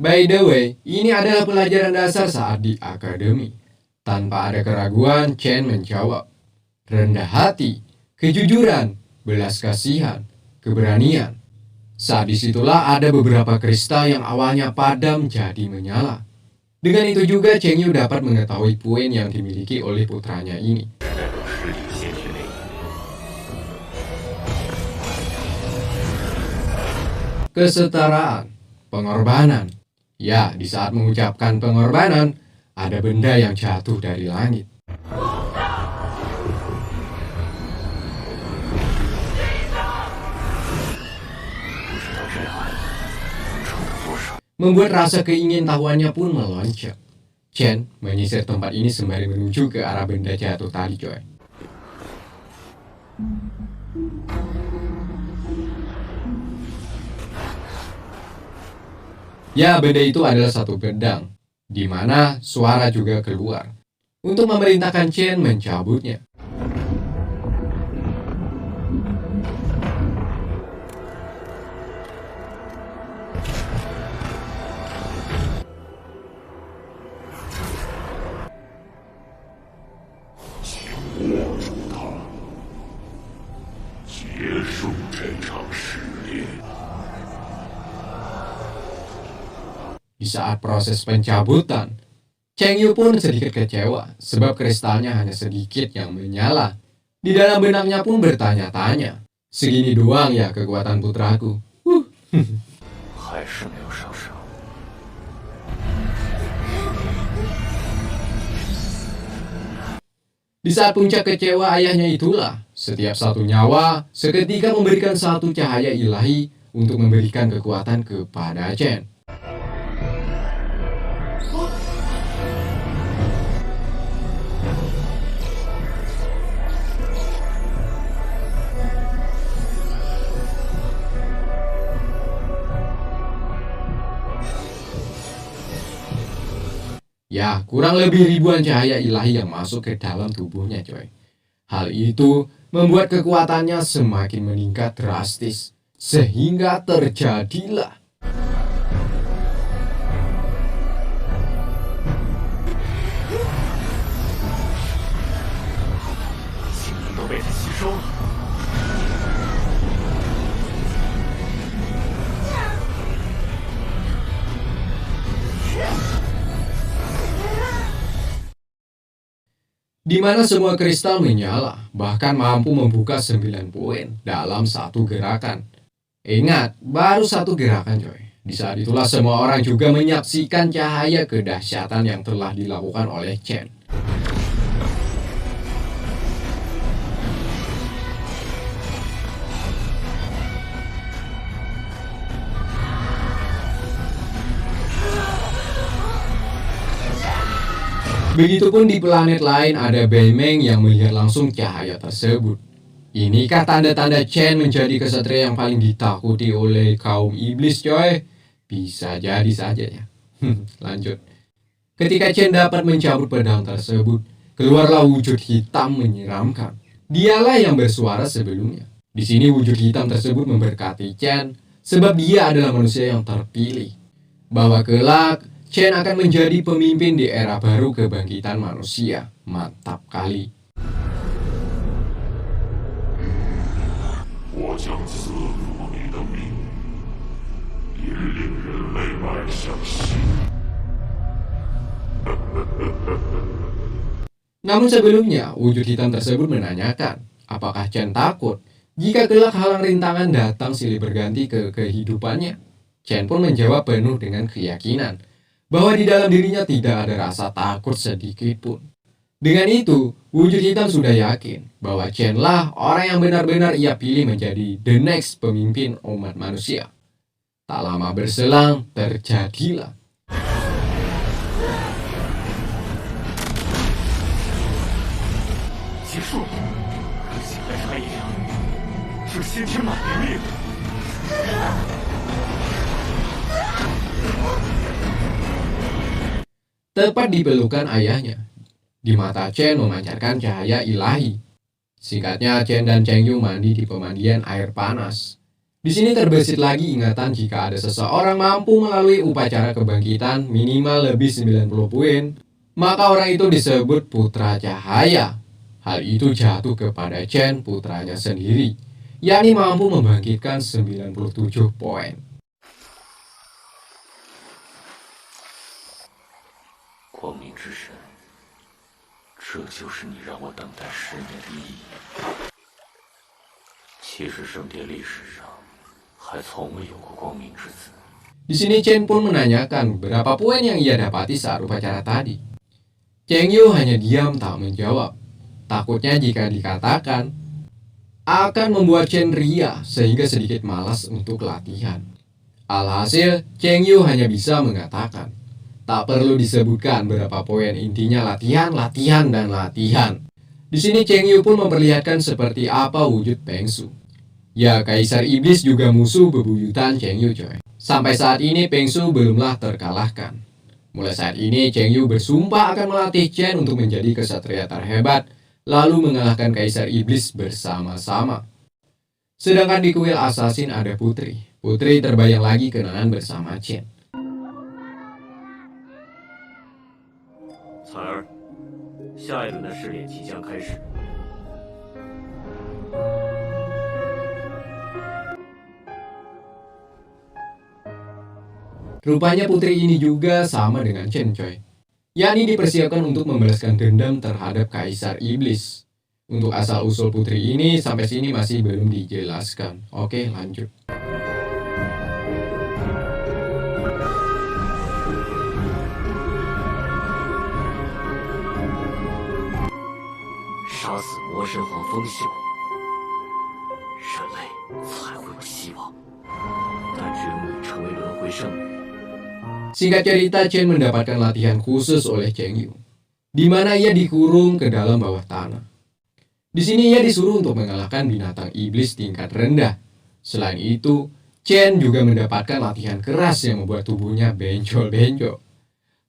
By the way, ini adalah pelajaran dasar saat di akademi. Tanpa ada keraguan, Chen menjawab. Rendah hati, kejujuran, belas kasihan, keberanian. Saat disitulah ada beberapa kristal yang awalnya padam jadi menyala. Dengan itu juga Cheng Yu dapat mengetahui poin yang dimiliki oleh putranya ini. Kesetaraan, pengorbanan. Ya, di saat mengucapkan pengorbanan, ada benda yang jatuh dari langit. Membuat rasa keingintahuannya pun melonjak. Chen menyisir tempat ini sembari menuju ke arah benda jatuh tadi, coy. Ya, benda itu adalah satu pedang, di mana suara juga keluar untuk memerintahkan Chen mencabutnya. saat proses pencabutan, Cheng Yu pun sedikit kecewa sebab kristalnya hanya sedikit yang menyala. Di dalam benaknya pun bertanya-tanya, segini doang ya kekuatan putraku. 还是没有上升。 Di saat puncak kecewa ayahnya itulah, setiap satu nyawa seketika memberikan satu cahaya ilahi untuk memberikan kekuatan kepada Chen. Ya, kurang lebih ribuan cahaya ilahi yang masuk ke dalam tubuhnya, coy. Hal itu membuat kekuatannya semakin meningkat drastis, sehingga terjadilah 精灵都被他吸收了。 di mana semua kristal menyala, bahkan mampu membuka 9 poin dalam satu gerakan. Ingat, baru satu gerakan coy. Di saat itulah semua orang juga menyaksikan cahaya kedahsyatan yang telah dilakukan oleh Chen. Begitupun di planet lain ada Beimeng yang melihat langsung cahaya tersebut. Inikah tanda-tanda Chen menjadi kesatria yang paling ditakuti oleh kaum iblis coy? Bisa jadi saja ya. Lanjut. Ketika Chen dapat mencabut pedang tersebut, keluarlah wujud hitam menyeramkan. Dialah yang bersuara sebelumnya. Di sini wujud hitam tersebut memberkati Chen sebab dia adalah manusia yang terpilih. Bahwa kelak Chen akan menjadi pemimpin di era baru kebangkitan manusia. Mantap kali. 我将赐福你的命，引领人类迈向新。 Namun sebelumnya, wujud hitam tersebut menanyakan, apakah Chen takut jika kelak halang rintangan datang silih berganti ke kehidupannya? Chen pun menjawab penuh dengan keyakinan bahwa di dalam dirinya tidak ada rasa takut sedikit pun. Dengan itu, wujud hitam sudah yakin bahwa Chen lah orang yang benar-benar ia pilih menjadi the next pemimpin umat manusia. Tak lama berselang, terjadilah. 结束，现在差一点，是先天满灵力。 Tepat di pelukan ayahnya, di mata Chen memancarkan cahaya ilahi. Singkatnya, Chen dan Cheng Yu mandi di pemandian air panas. Di sini terbesit lagi ingatan jika ada seseorang mampu melalui upacara kebangkitan minimal lebih 90 poin, maka orang itu disebut putra cahaya. Hal itu jatuh kepada Chen putranya sendiri, yakni mampu membangkitkan 97 poin. 光明之神，这就是你让我等待10年的意义。其实圣殿历史上还从未有过光明之子。 Di sini Chen pun menanyakan berapa poin yang ia dapati saat upacara tadi. Cheng Yu hanya diam tak menjawab. Takutnya jika dikatakan akan membuat Chen ria sehingga sedikit malas untuk latihan. Alhasil, Cheng Yu hanya bisa mengatakan, tak perlu disebutkan berapa poin, intinya latihan, latihan, dan latihan. Di sini Cheng Yu pun memperlihatkan seperti apa wujud Peng Su. Ya, Kaisar Iblis juga musuh bebuyutan Cheng Yu coy. Sampai saat ini Peng Su belumlah terkalahkan. Mulai saat ini Cheng Yu bersumpah akan melatih Chen untuk menjadi kesatria terhebat, lalu mengalahkan Kaisar Iblis bersama-sama. Sedangkan di kuil Assassin ada Putri. Putri terbayang lagi kenangan bersama Chen. 彩儿，下一轮的试炼即将开始。Rupanya putri ini juga sama dengan Chen coy, yakni dipersiapkan untuk membalaskan dendam terhadap Kaisar Iblis. Untuk asal-usul putri ini sampai sini masih belum dijelaskan. Oke, lanjut. 杀死魔神皇风秀，人类才会有希望。但只有你成为轮回圣女， Singkat cerita, Chen mendapatkan latihan khusus oleh Cheng Yu, di mana ia dikurung ke dalam bawah tanah. Di sini ia disuruh untuk mengalahkan binatang iblis tingkat rendah. Selain itu, Chen juga mendapatkan latihan keras yang membuat tubuhnya benjol-benjol.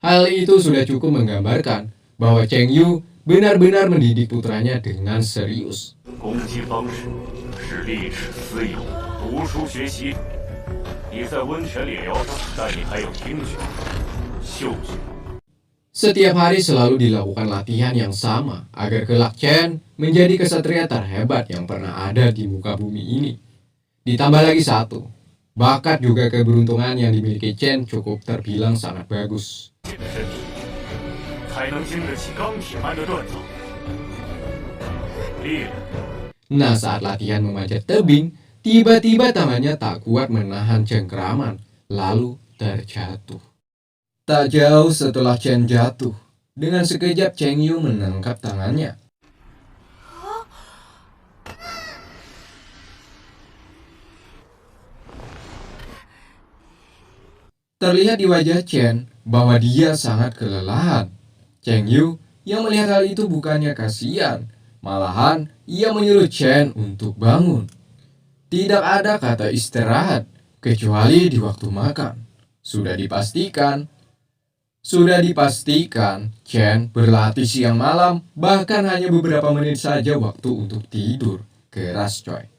Hal itu sudah cukup menggambarkan bahwa Cheng Yu benar-benar mendidik putranya dengan serius. 攻击方式是利齿撕咬，读书学习。你在温泉里疗伤，但你还有听觉、嗅觉。 Setiap hari selalu dilakukan latihan yang sama agar kelak Chen menjadi kesatria terhebat yang pernah ada di muka bumi ini. Ditambah lagi satu, bakat juga keberuntungan yang dimiliki Chen cukup terbilang sangat bagus. 你的身体才能经得起钢铁般的锻造。力量 Nah, saat latihan memanjat tebing, tiba-tiba tangannya tak kuat menahan cengkraman, lalu terjatuh. Tak jauh setelah Chen jatuh, dengan sekejap Cheng Yu menangkap tangannya. Terlihat di wajah Chen bahwa dia sangat kelelahan. Cheng Yu yang melihat hal itu bukannya kasihan, malahan ia menyuruh Chen untuk bangun. Tidak ada kata istirahat, kecuali di waktu makan. Sudah dipastikan Chen berlatih siang malam, bahkan hanya beberapa menit saja waktu untuk tidur. Keras coy.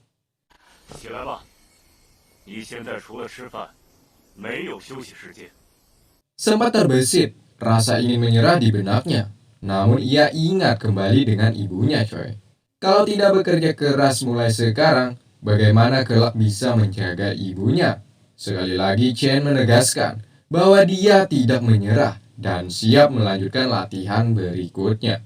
起来吧，你现在除了吃饭，没有休息时间。 Sempat terbesit, rasa ingin menyerah di benaknya. Namun ia ingat kembali dengan ibunya coy. Kalau tidak bekerja keras mulai sekarang, bagaimana kelak bisa menjaga ibunya? Sekali lagi Chen menegaskan bahwa dia tidak menyerah dan siap melanjutkan latihan berikutnya.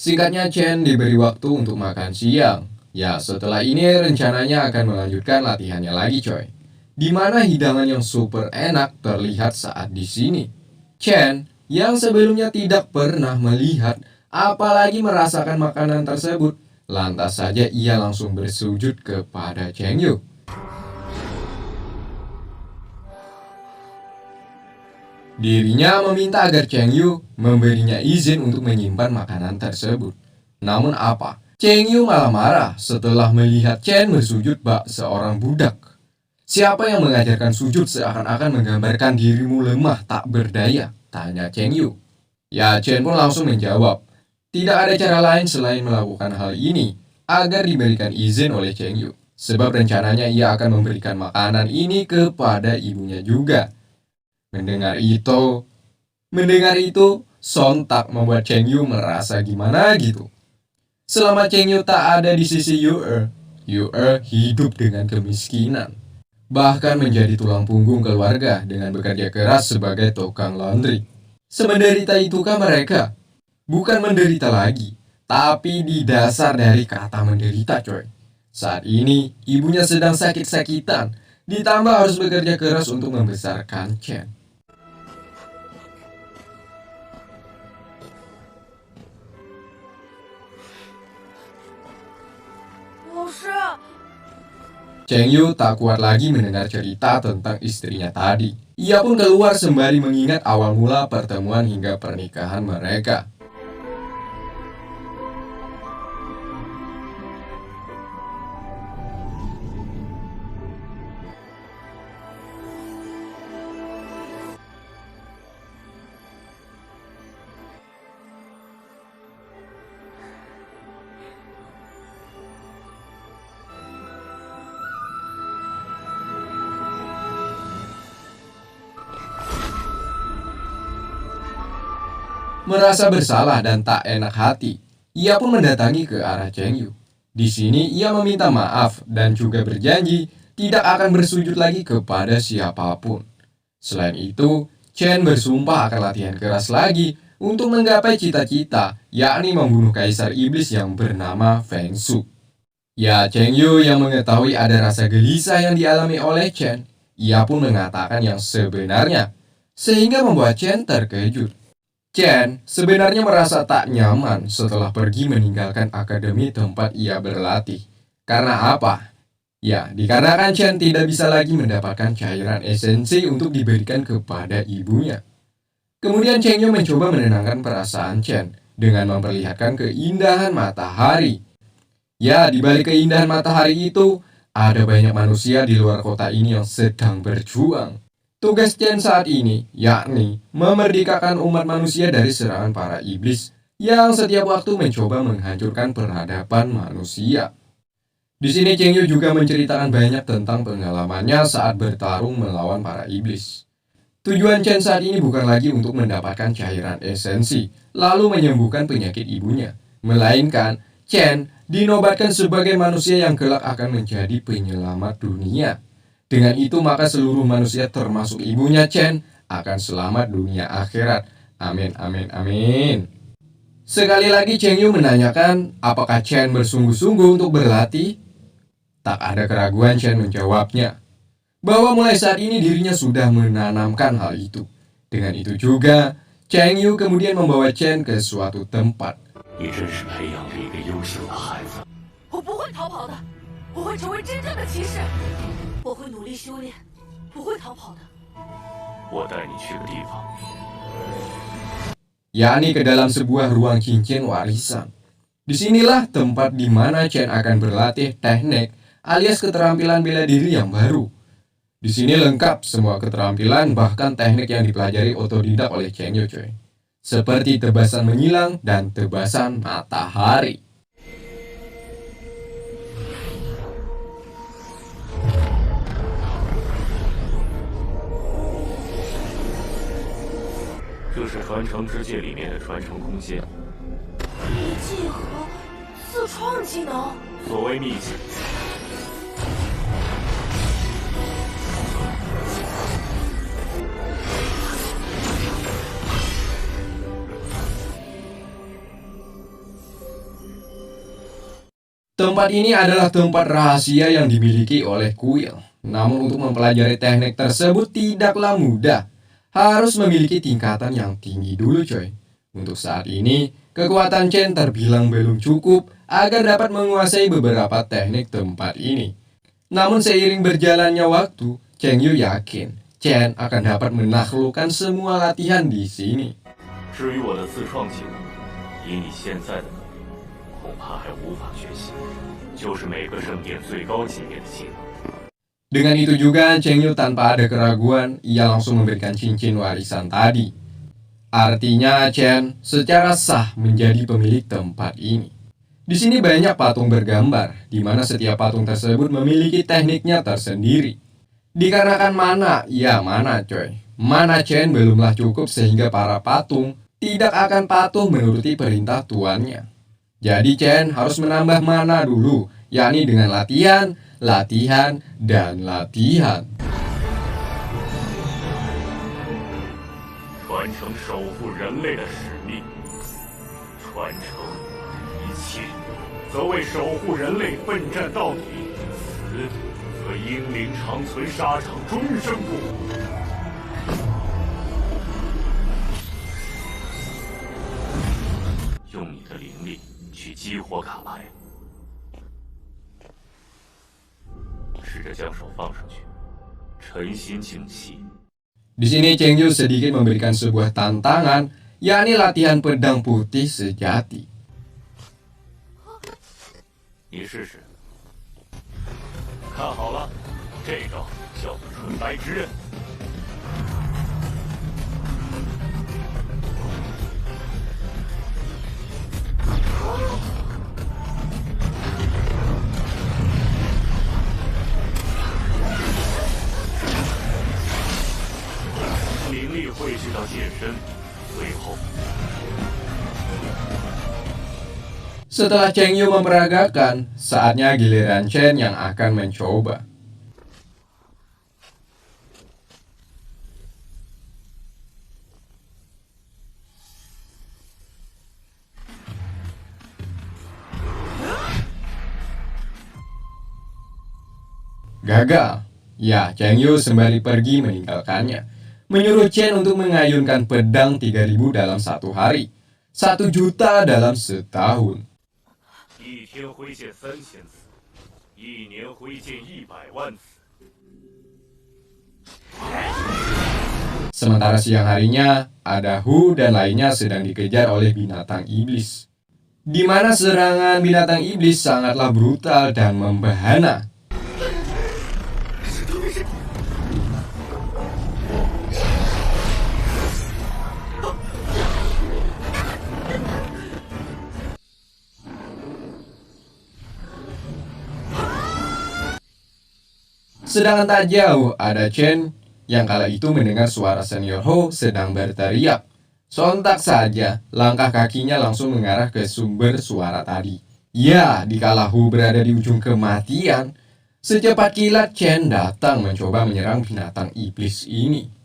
Singkatnya Chen diberi waktu untuk makan siang. Ya, setelah ini rencananya akan melanjutkan latihannya lagi coy. Di mana hidangan yang super enak terlihat saat di sini. Chen yang sebelumnya tidak pernah melihat apalagi merasakan makanan tersebut, lantas saja ia langsung bersujud kepada Cheng Yu. Dirinya meminta agar Cheng Yu memberinya izin untuk menyimpan makanan tersebut. Namun apa? Cheng Yu malah marah setelah melihat Chen bersujud bak seorang budak. Siapa yang mengajarkan sujud seakan-akan menggambarkan dirimu lemah tak berdaya? Tanya Cheng Yu. Ya, Chen pun langsung menjawab. Tidak ada cara lain selain melakukan hal ini agar diberikan izin oleh Cheng Yu. Sebab rencananya ia akan memberikan makanan ini kepada ibunya juga. Mendengar itu, sontak membuat Cheng Yu merasa gimana gitu. Selama Cheng Yu tak ada di sisi Yu hidup dengan kemiskinan. Bahkan menjadi tulang punggung keluarga dengan bekerja keras sebagai tukang laundry. Semenderita itukah mereka? Bukan menderita lagi, tapi di dasar dari kata menderita coy. Saat ini, ibunya sedang sakit-sakitan, ditambah harus bekerja keras untuk membesarkan Chen. Cheng Yu tak kuat lagi mendengar cerita tentang istrinya tadi. Ia pun keluar sembari mengingat awal mula pertemuan hingga pernikahan mereka. merasa bersalah dan tak enak hati. Ia pun mendatangi ke arah Cheng Yu. Di sini ia meminta maaf dan juga berjanji tidak akan bersujud lagi kepada siapapun. Selain itu, Chen bersumpah akan latihan keras lagi untuk menggapai cita-cita, yakni membunuh Kaisar Iblis yang bernama Feng Shu. Ya, Cheng Yu yang mengetahui ada rasa gelisah yang dialami oleh Chen, ia pun mengatakan yang sebenarnya, sehingga membuat Chen terkejut. Chen sebenarnya merasa tak nyaman setelah pergi meninggalkan akademi tempat ia berlatih. Karena apa? Ya, dikarenakan Chen tidak bisa lagi mendapatkan cairan esensi untuk diberikan kepada ibunya. Kemudian Cheng Yu mencoba menenangkan perasaan Chen dengan memperlihatkan keindahan matahari. Ya, di balik keindahan matahari itu, ada banyak manusia di luar kota ini yang sedang berjuang. Tugas Chen saat ini, yakni memerdekakan umat manusia dari serangan para iblis yang setiap waktu mencoba menghancurkan peradaban manusia. Di sini Cheng Yu juga menceritakan banyak tentang pengalamannya saat bertarung melawan para iblis. Tujuan Chen saat ini bukan lagi untuk mendapatkan cairan esensi, lalu menyembuhkan penyakit ibunya, melainkan Chen dinobatkan sebagai manusia yang kelak akan menjadi penyelamat dunia. Dengan itu maka seluruh manusia termasuk ibunya Chen akan selamat dunia akhirat. Amin, amin, amin. Sekali lagi Cheng Yu menanyakan apakah Chen bersungguh-sungguh untuk berlatih. Tak ada keraguan Chen menjawabnya, bahwa mulai saat ini dirinya sudah menanamkan hal itu. Dengan itu juga, Cheng Yu kemudian membawa Chen ke suatu tempat. 你真是培养了一个优秀的孩子。我不会逃跑的，我会成为真正的骑士，我会努力修炼，不会逃跑的。我带你去个地方， yakni ke dalam sebuah ruang cincin warisan. Disinilah tempat di mana Chen akan berlatih teknik alias keterampilan bela diri yang baru. Di sini lengkap semua keterampilan bahkan teknik yang dipelajari otodidak oleh Cheng Yu coy. Seperti tebasan menyilang dan tebasan matahari. “这是传承之戒里面的传承空间。秘技和自创技能，所谓秘技，Tempat ini adalah tempat rahasia yang dimiliki oleh kuil. Namun untuk mempelajari teknik tersebut tidaklah mudah. Harus memiliki tingkatan yang tinggi dulu coy. Untuk saat ini, kekuatan Chen terbilang belum cukup agar dapat menguasai beberapa teknik tempat ini. Namun seiring berjalannya waktu, Cheng Yu yakin Chen akan dapat menaklukkan semua latihan di sini. 至于我的自创技能，以你现在的能力，恐怕还无法学习。就是每个圣殿最高级别的技能。 Dengan itu juga Cheng Yu tanpa ada keraguan, ia langsung memberikan cincin warisan tadi. Artinya Chen secara sah menjadi pemilik tempat ini. Di sini banyak patung bergambar, di mana setiap patung tersebut memiliki tekniknya tersendiri. Dikarenakan mana coy. Mana Chen belumlah cukup sehingga para patung tidak akan patuh menuruti perintah tuannya. Jadi Chen harus menambah mana dulu, yakni dengan latihan, dan latihan. 传承守护人类的使命，传承一切，则为守护人类奋战到底，死则英灵长存，沙场终生不武。用你的灵力去激活卡牌，试着将手放上去，沉心静气。 Di sini Cheng Yu sedikit memberikan sebuah tantangan, yakni latihan pedang putih sejati. 你试试，看好了，这个叫做纯白之刃。灵力汇聚到剑身，最后 Setelah Cheng Yu memperagakan, saatnya giliran Chen yang akan mencoba. Gagal. Ya, Cheng Yu sembari pergi meninggalkannya. Menyuruh Chen untuk mengayunkan pedang 3.000 dalam 1 hari. 1 juta dalam setahun. 1天挥剑3000次，1年挥剑100万次。 Sementara siang harinya, ada Hu dan lainnya sedang dikejar oleh binatang iblis. Di mana serangan binatang iblis sangatlah brutal dan membahana. Sedangkan tak jauh ada Chen yang kala itu mendengar suara senior Ho sedang berteriak. Sontak saja langkah kakinya langsung mengarah ke sumber suara tadi. Ya, dikala Hu berada di ujung kematian, secepat kilat Chen datang mencoba menyerang binatang iblis ini.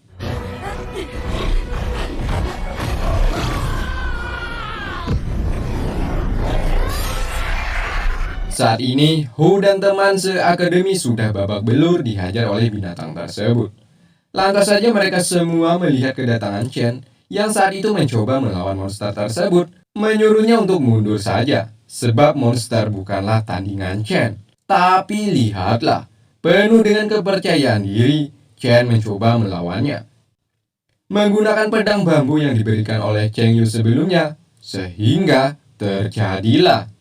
Saat ini, Hu dan teman seakademi sudah babak belur dihajar oleh binatang tersebut. Lantas saja mereka semua melihat kedatangan Chen yang saat itu mencoba melawan monster tersebut, menyuruhnya untuk mundur saja, sebab monster bukanlah tandingan Chen. Tapi lihatlah, penuh dengan kepercayaan diri, Chen mencoba melawannya. Menggunakan pedang bambu yang diberikan oleh Cheng Yu sebelumnya, sehingga terjadilah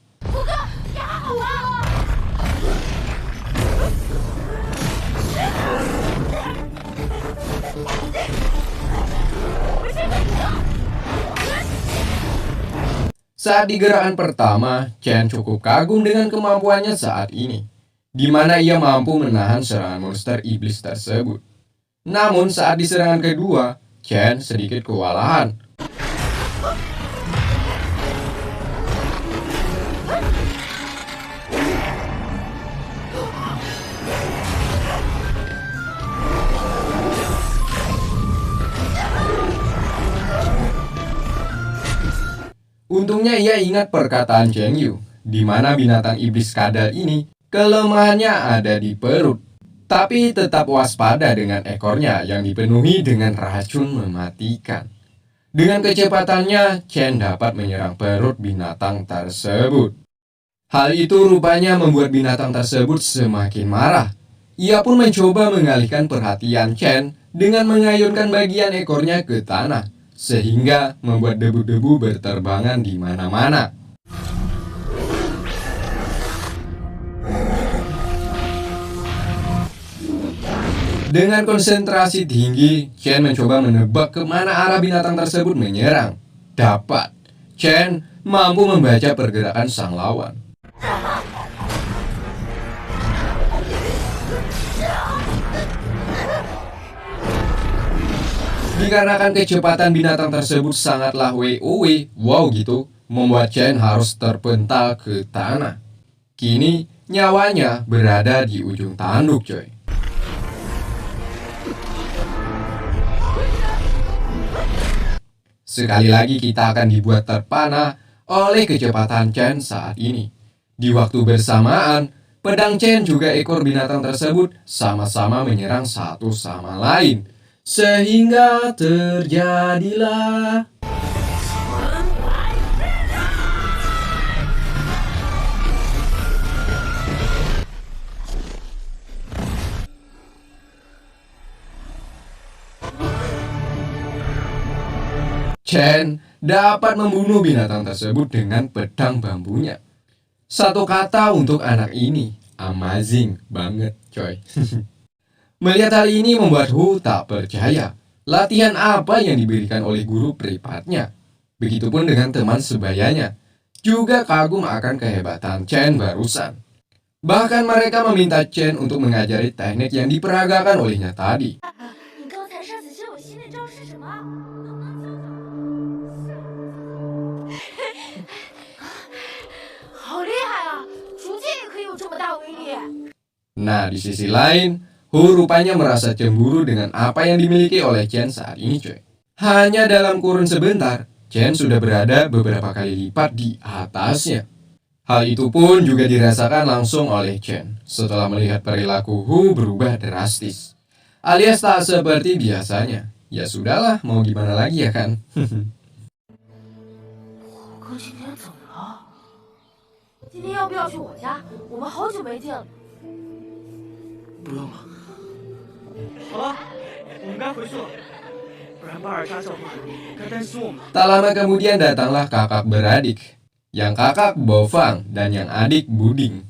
saat di gerakan pertama, Chen cukup kagum dengan kemampuannya saat ini, di mana ia mampu menahan serangan monster iblis tersebut. Namun saat di serangan kedua, Chen sedikit kewalahan. Untungnya ia ingat perkataan Cheng Yu, di mana binatang iblis kadal ini kelemahannya ada di perut. Tapi tetap waspada dengan ekornya yang dipenuhi dengan racun mematikan. Dengan kecepatannya, Chen dapat menyerang perut binatang tersebut. Hal itu rupanya membuat binatang tersebut semakin marah. Ia pun mencoba mengalihkan perhatian Chen dengan mengayunkan bagian ekornya ke tanah, sehingga membuat debu-debu berterbangan di mana-mana. Dengan konsentrasi tinggi, Chen mencoba menebak kemana arah binatang tersebut menyerang. Dapat, Chen mampu membaca pergerakan sang lawan. Dikarenakan kecepatan binatang tersebut sangatlah wow gitu, membuat Chen harus terpental ke tanah. Kini nyawanya berada di ujung tanduk, coy. Sekali lagi kita akan dibuat terpana oleh kecepatan Chen saat ini. Di waktu bersamaan, pedang Chen juga ekor binatang tersebut sama-sama menyerang satu sama lain. Sehingga terjadilah Chen dapat membunuh binatang tersebut dengan pedang bambunya. Satu kata untuk anak ini, amazing banget coy. Melihat hal ini membuat Hu tak percaya latihan apa yang diberikan oleh guru privatnya. Begitupun dengan teman sebayanya, juga kagum akan kehebatan Chen barusan. Bahkan mereka meminta Chen untuk mengajari teknik yang diperagakan olehnya tadi. Nah, di sisi lain, Hu rupanya merasa cemburu dengan apa yang dimiliki oleh Chen saat ini, coy. Hanya dalam kurun sebentar, Chen sudah berada beberapa kali lipat di atasnya. Hal itu pun juga dirasakan langsung oleh Chen setelah melihat perilaku Hu berubah drastis. Alias tak seperti biasanya. Ya sudahlah, mau gimana lagi ya kan? 哥今天怎么了？今天要不要去我家？我们好久没见了。不用了。好了，我们该回去了，不然巴尔扎教会该担心我们了。 Tak lama kemudian datanglah kakak beradik. Yang kakak Bofang dan yang adik Buding.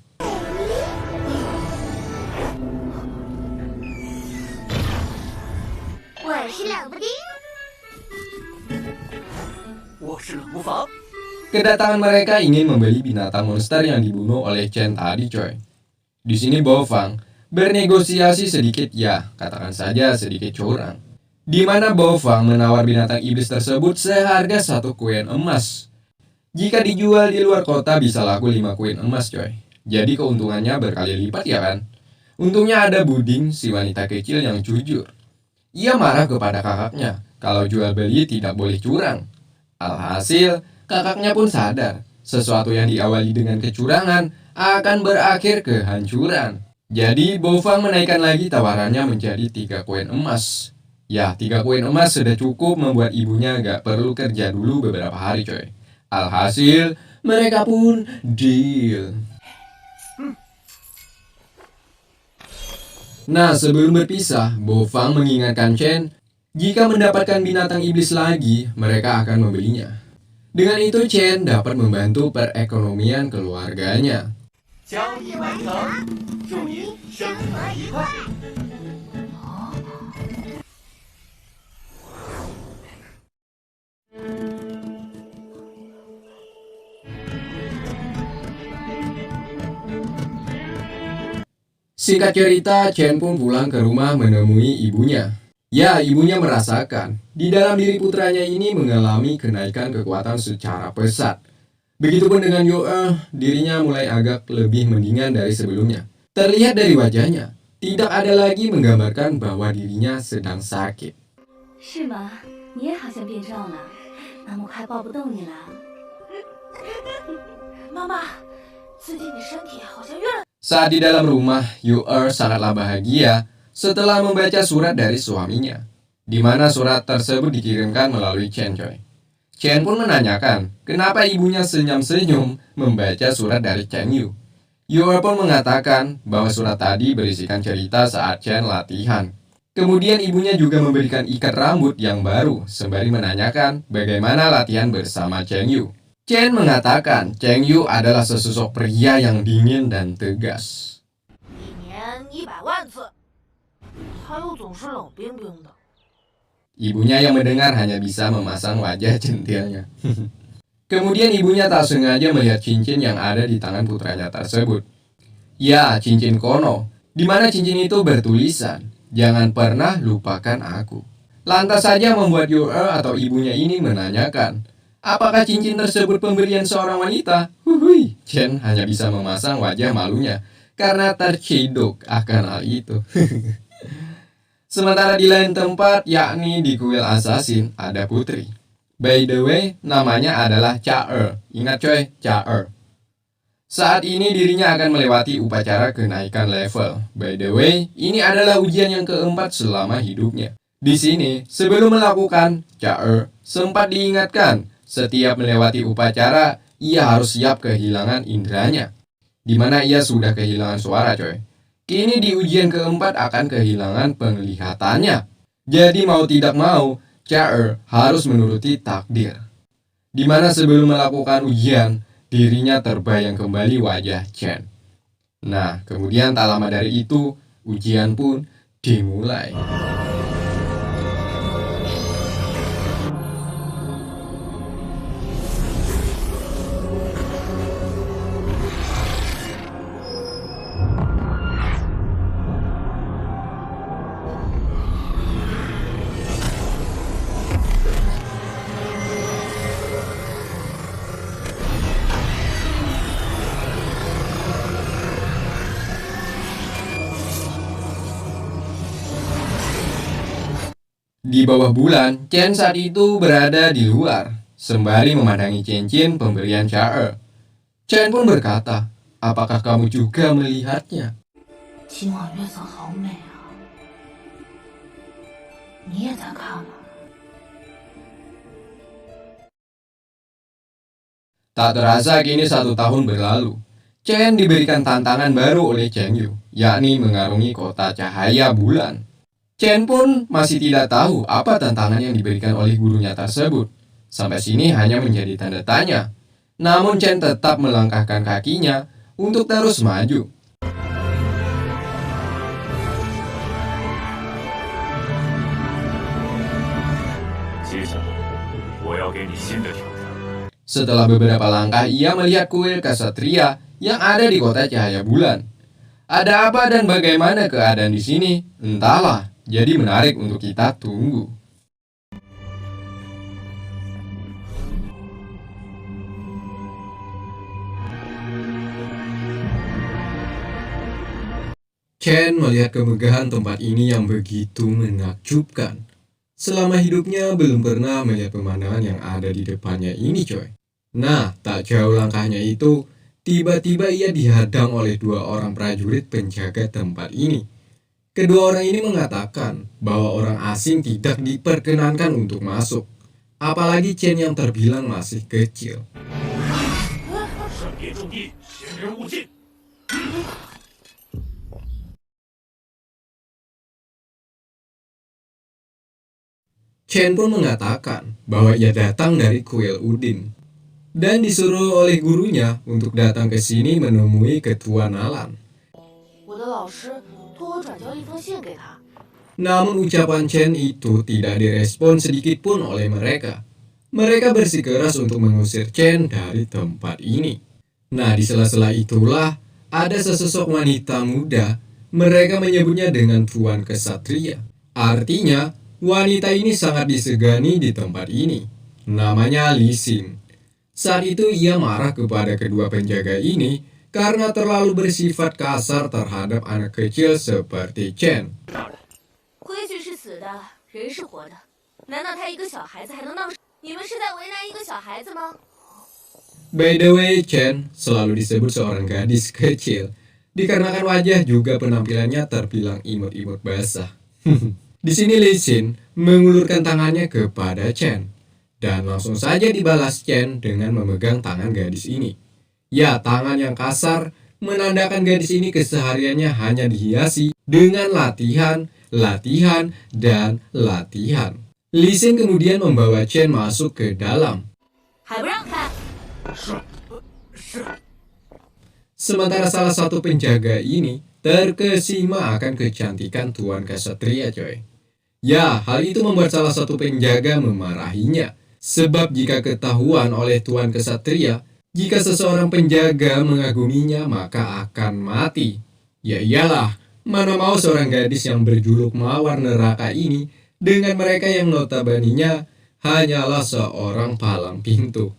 我是冷不丁。我是冷不防。 Kedatangan mereka ingin membeli binatang monster yang dibunuh oleh Chen tadi, coy. Di sini Bofang bernegosiasi sedikit, ya katakan saja sedikit curang. Di mana Bofang menawar binatang iblis tersebut seharga 1 koin emas. Jika dijual di luar kota bisa laku 5 koin emas, coy. Jadi keuntungannya berkali lipat ya kan? Untungnya ada Buding, si wanita kecil yang jujur. Ia marah kepada kakaknya kalau jual beli tidak boleh curang. Alhasil, kakaknya pun sadar sesuatu yang diawali dengan kecurangan akan berakhir kehancuran. Jadi Bofang menaikkan lagi tawarannya menjadi 3 koin emas. Ya, 3 koin emas sudah cukup membuat ibunya gak perlu kerja dulu beberapa hari, coy. Alhasil, mereka pun deal. Nah, sebelum berpisah, Bofang mengingatkan Chen, jika mendapatkan binatang iblis lagi, mereka akan membelinya. Dengan itu, Chen dapat membantu perekonomian keluarganya. 交易完成，祝您生活愉快。 Singkat cerita, Chen pun pulang ke rumah menemui ibunya. Ya, ibunya merasakan di dalam diri putranya ini mengalami kenaikan kekuatan secara pesat. Begitupun dengan Yue, dirinya mulai agak lebih mendingan dari sebelumnya. Terlihat dari wajahnya, tidak ada lagi menggambarkan bahwa dirinya sedang sakit. 是吗？你也好像变壮了，妈妈快抱不动你了。妈妈，最近你身体好像越来…… Saat di dalam rumah, Yue sangatlah bahagia setelah membaca surat dari suaminya, di mana surat tersebut dikirimkan melalui Chen, coy. Chen pun menanyakan kenapa ibunya senyum-senyum membaca surat dari Chen Yu. Yue pun mengatakan bahwa surat tadi berisikan cerita saat Chen latihan. Kemudian ibunya juga memberikan ikat rambut yang baru sembari menanyakan bagaimana latihan bersama Chen Yu. Chen mengatakan Chen Yu adalah sesosok pria yang dingin dan tegas. 一年100万次，他又总是冷冰冰的。 Ibunya yang mendengar hanya bisa memasang wajah centilnya. Kemudian ibunya tak sengaja melihat cincin yang ada di tangan putranya tersebut. Ya, cincin Kono, di mana cincin itu bertulisan, "Jangan pernah lupakan aku." Lantas saja membuat Yue atau ibunya ini menanyakan, apakah cincin tersebut pemberian seorang wanita? Huhui, Chen hanya bisa memasang wajah malunya karena terciduk akan hal itu. Sementara di lain tempat, yakni di kuil assassin, ada putri. By the way, namanya adalah Cha-er. Ingat coy, Cha-er. Saat ini dirinya akan melewati upacara kenaikan level. By the way, ini adalah ujian yang keempat selama hidupnya. Di sini, sebelum melakukan, Cha-er sempat diingatkan, setiap melewati upacara, ia harus siap kehilangan inderanya. Di mana ia sudah kehilangan suara, coy. Kini di ujian keempat akan kehilangan penglihatannya. Jadi mau tidak mau, Cha-er harus menuruti takdir. Di mana sebelum melakukan ujian, dirinya terbayang kembali wajah Chen. Nah, kemudian tak lama dari itu, ujian pun dimulai. Di bawah bulan, Chen saat itu berada di luar, sembari memandangi cincin pemberian Chae. Chen pun berkata, apakah kamu juga melihatnya? 今晚月色好美啊，你也在看吗？ Tak terasa kini 1 tahun berlalu. Chen diberikan tantangan baru oleh Cheng Yu, yakni mengarungi kota cahaya bulan. Chen pun masih tidak tahu apa tantangan yang diberikan oleh gurunya tersebut. Sampai sini hanya menjadi tanda tanya. Namun Chen tetap melangkahkan kakinya untuk terus maju. 接下来，我要给你新的挑战。 Setelah beberapa langkah, ia melihat kuil Ksatria yang ada di kota cahaya bulan. Ada apa dan bagaimana keadaan di sini? Entahlah, jadi menarik untuk kita tunggu. Chen melihat kemegahan tempat ini yang begitu menakjubkan. Selama hidupnya belum pernah melihat pemandangan yang ada di depannya ini, coy. Nah, tak jauh langkahnya itu, tiba-tiba ia dihadang oleh 2 orang prajurit penjaga tempat ini. Kedua orang ini mengatakan bahwa orang asing tidak diperkenankan untuk masuk. Apalagi Chen yang terbilang masih kecil. 闪电重地，闲人勿进。 Chen pun mengatakan bahwa ia datang dari kuil Udin dan disuruh oleh gurunya untuk datang ke sini menemui ketua Nalan. 我的老师托我转交一封信给他。 Namun ucapan Chen itu tidak direspon sedikit pun oleh mereka. Mereka bersikeras untuk mengusir Chen dari tempat ini. Nah, di sela-sela itulah ada sesosok wanita muda. Mereka menyebutnya dengan Tuan Ksatria. Artinya, wanita ini sangat disegani di tempat ini. Namanya Li Xin. Saat itu ia marah kepada kedua penjaga ini karena terlalu bersifat kasar terhadap anak kecil seperti Chen. 规矩是死的，人是活的。难道他一个小孩子还能闹事？你们是在为难一个小孩子吗？ By the way, Chen selalu disebut seorang gadis kecil dikarenakan wajah juga penampilannya terbilang imut-imut basah. Di sini Li Xin mengulurkan tangannya kepada Chen dan langsung saja dibalas Chen dengan memegang tangan gadis ini. Ya, tangan yang kasar menandakan gadis ini kesehariannya hanya dihiasi dengan latihan, dan latihan. Li Xin kemudian membawa Chen masuk ke dalam. 还不让开？ Sementara salah satu penjaga ini terkesima akan kecantikan Tuan Ksatria, coy. Ya, hal itu membuat salah satu penjaga memarahinya. Sebab jika ketahuan oleh Tuan Ksatria, jika seseorang penjaga mengaguminya maka akan mati. Ya iyalah, mana mau seorang gadis yang berjuluk mawar neraka ini dengan mereka yang notabene-nya hanyalah seorang palang pintu.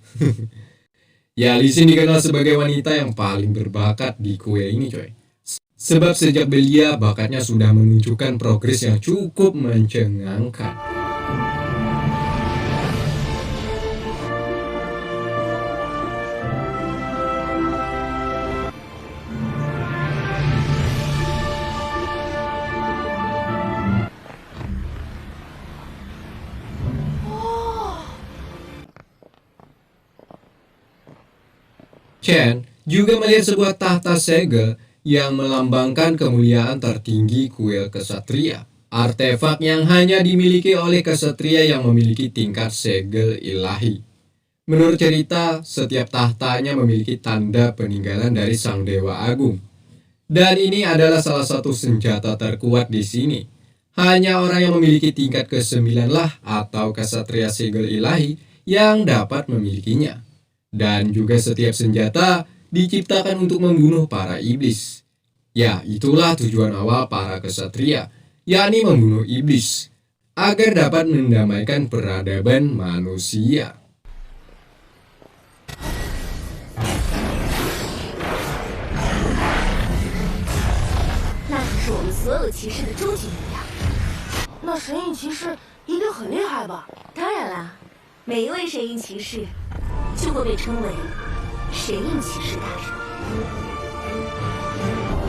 Ya, Li Xin dikenal sebagai wanita yang paling berbakat di kuil ini, coy. Sebab sejak belia bakatnya sudah menunjukkan progres yang cukup mencengangkan. Chen juga melihat sebuah tahta segel yang melambangkan kemuliaan tertinggi kuil Ksatria. Artefak yang hanya dimiliki oleh Ksatria yang memiliki tingkat segel ilahi. Menurut cerita, setiap tahtanya memiliki tanda peninggalan dari Sang Dewa Agung. Dan ini adalah salah satu senjata terkuat di sini. Hanya orang yang memiliki tingkat ke-9 lah atau Ksatria segel ilahi yang dapat memilikinya. Dan juga setiap senjata diciptakan untuk membunuh para iblis. Ya, itulah tujuan awal para ksatria, yakni membunuh iblis, agar dapat mendamaikan peradaban manusia. 那可是我们所有骑士的终极力量。那神印骑士一定很厉害吧？当然啦，每一位神印骑士就会被称为神印骑士大人，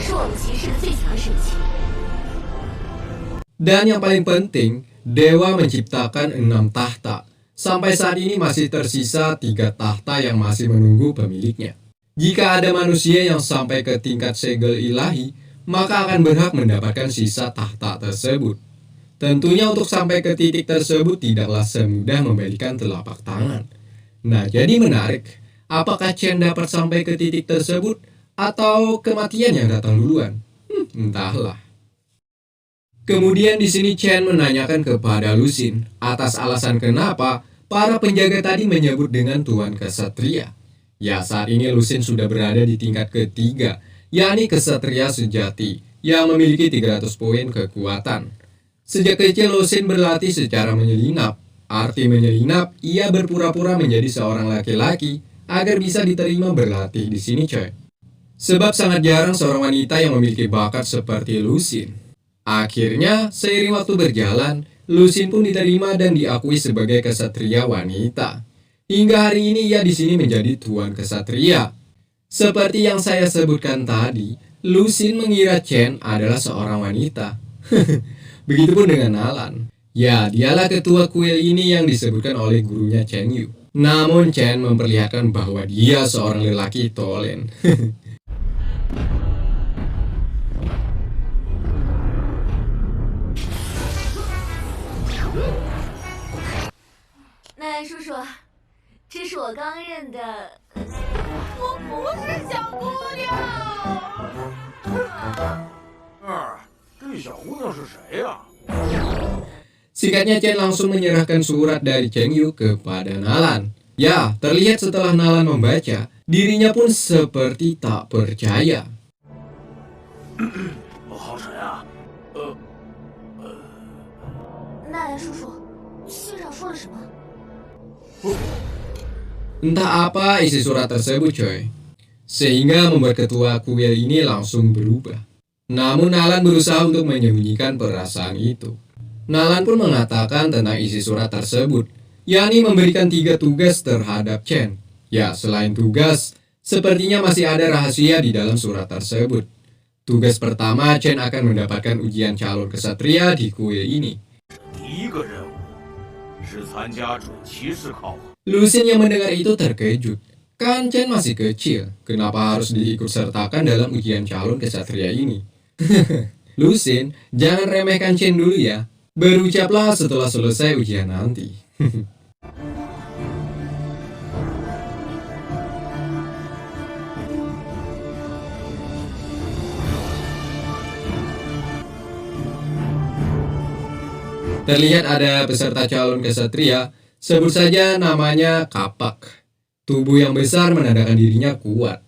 是我们骑士的最强神器。Dan yang paling penting, Dewa menciptakan 6 tahta. Sampai saat ini masih tersisa 3 tahta yang masih menunggu pemiliknya. Jika ada manusia yang sampai ke tingkat segel ilahi, maka akan berhak mendapatkan sisa tahta tersebut. Tentunya untuk sampai ke titik tersebut tidaklah semudah membalikan telapak tangan. Nah, jadi menarik, apakah Chen dapat sampai ke titik tersebut atau kematian yang datang duluan? Entahlah. Kemudian di sini Chen menanyakan kepada Lusin atas alasan kenapa para penjaga tadi menyebut dengan Tuan Kesatria. Ya, saat ini Lusin sudah berada di tingkat ketiga, yakni Kesatria Sejati, yang memiliki 300 poin kekuatan. Sejak kecil Lusin berlatih secara menyelinap. Arti menyelinap, ia berpura-pura menjadi seorang laki-laki agar bisa diterima berlatih di sini, coy. Sebab sangat jarang seorang wanita yang memiliki bakat seperti Lusin. Akhirnya, seiring waktu berjalan, Lusin pun diterima dan diakui sebagai kesatria wanita. Hingga hari ini ia di sini menjadi Tuan Kesatria. Seperti yang saya sebutkan tadi, Lusin mengira Chen adalah seorang wanita. Begitupun dengan Nalan. Ya, dialah ketua kuil ini yang disebutkan oleh gurunya Chen Yu. Namun Chen memperlihatkan bahwa dia seorang lelaki tolen. 奈叔叔，这是我刚认的。我不是小姑娘。这小姑娘是谁呀？ Singkatnya Chen langsung menyerahkan surat dari Chen Yu kepada Nalan. Ya, terlihat setelah Nalan membaca, dirinya pun seperti tak percaya. 浩辰啊，纳兰叔叔，信上说了什么？ Entah apa isi surat tersebut, coy. Sehingga membuat ketua kuil ini langsung berubah. Namun Nalan berusaha untuk menyembunyikan perasaan itu. Nalan pun mengatakan tentang isi surat tersebut, yakni memberikan 3 tugas terhadap Chen. Ya, selain tugas, sepertinya masih ada rahasia di dalam surat tersebut. Tugas pertama, Chen akan mendapatkan ujian calon kesatria di kuil ini. 第一个任务是参加准骑士考核。 Lusin yang mendengar itu terkejut. Kan Chen masih kecil, kenapa harus diikutsertakan dalam ujian calon kesatria ini? Lusin, jangan remehkan Chen dulu ya. Berucaplah setelah selesai ujian nanti. Terlihat ada peserta calon kesatria, sebut saja namanya Kapak. Tubuh yang besar menandakan dirinya kuat.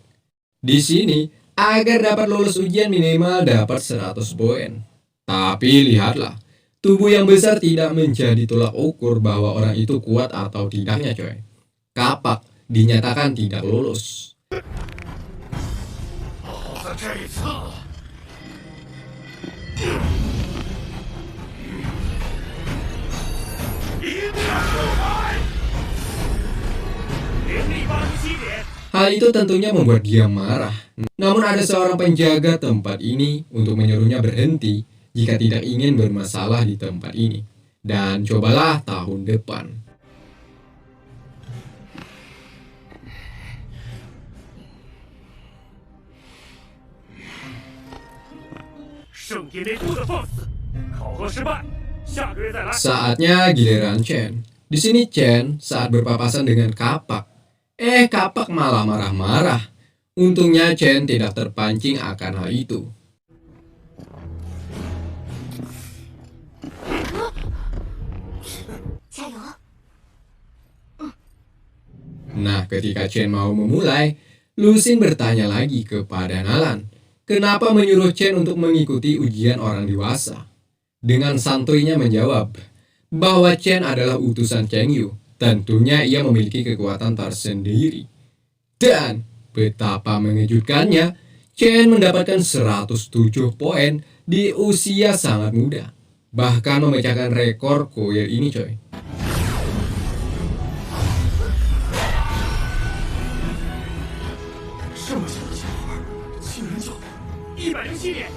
Di sini, agar dapat lulus ujian minimal dapat 100 poin. Tapi lihatlah, tubuh yang besar tidak menjadi tolak ukur bahwa orang itu kuat atau tidaknya, coy. Kapak dinyatakan tidak lulus. 好在这一次，一定要出来！灵力87点。 Hal itu tentunya membuat dia marah. Namun ada seorang penjaga tempat ini untuk menyuruhnya berhenti jika tidak ingin bermasalah di tempat ini. Dan cobalah tahun depan. 圣地内部的放肆，考核失败，下个月再来。 Saatnya giliran Chen. Di sini Chen saat berpapasan dengan Kapak. Kapak malah marah-marah. Untungnya Chen tidak terpancing akan hal itu. Nah, ketika Chen mau memulai, Lusin bertanya lagi kepada Nalan. Kenapa menyuruh Chen untuk mengikuti ujian orang dewasa? Dengan santuinya menjawab bahwa Chen adalah utusan Cheng Yu. Tentunya ia memiliki kekuatan tersendiri. Dan betapa mengejutkannya, Chen mendapatkan 107 poin di usia sangat muda. bahkan memecahkan rekor kuil ini coy. 这么小的家伙，竟然就107点。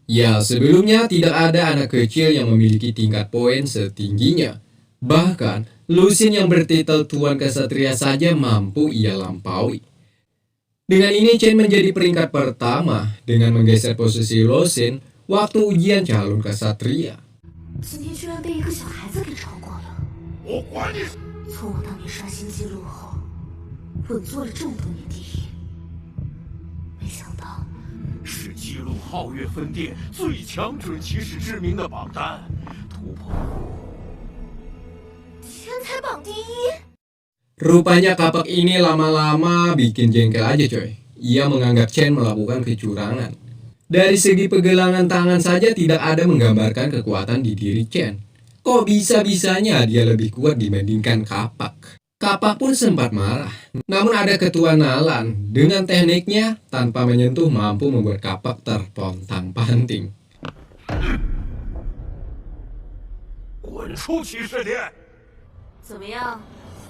Ya, sebelumnya tidak ada anak kecil yang memiliki tingkat poin setingginya. Bahkan, Lusin yang bertitel Tuan Kesatria saja mampu ia lampaui. Dengan ini Chen menjadi peringkat pertama dengan menggeser posisi Lusin waktu ujian calon kesatria. 今天居然被一个小孩子给超过了。我管你！ 从我当年刷新纪录后，稳坐了这么多年第一，没想到。 是记录皓月分店最强准骑士之名的榜单，突破。天才榜第一。 Rupanya kapak ini lama-lama bikin jengkel aja coy. Ia menganggap Chen melakukan kecurangan. Dari segi pegelangan tangan saja tidak ada menggambarkan kekuatan di diri Chen. Kok bisa-bisanya dia lebih kuat dibandingkan kapak? Kapak pun sempat marah. Namun ada ketua Nalan dengan tekniknya tanpa menyentuh mampu membuat kapak terpontang-panting. 滚出骑士殿！ 怎么样，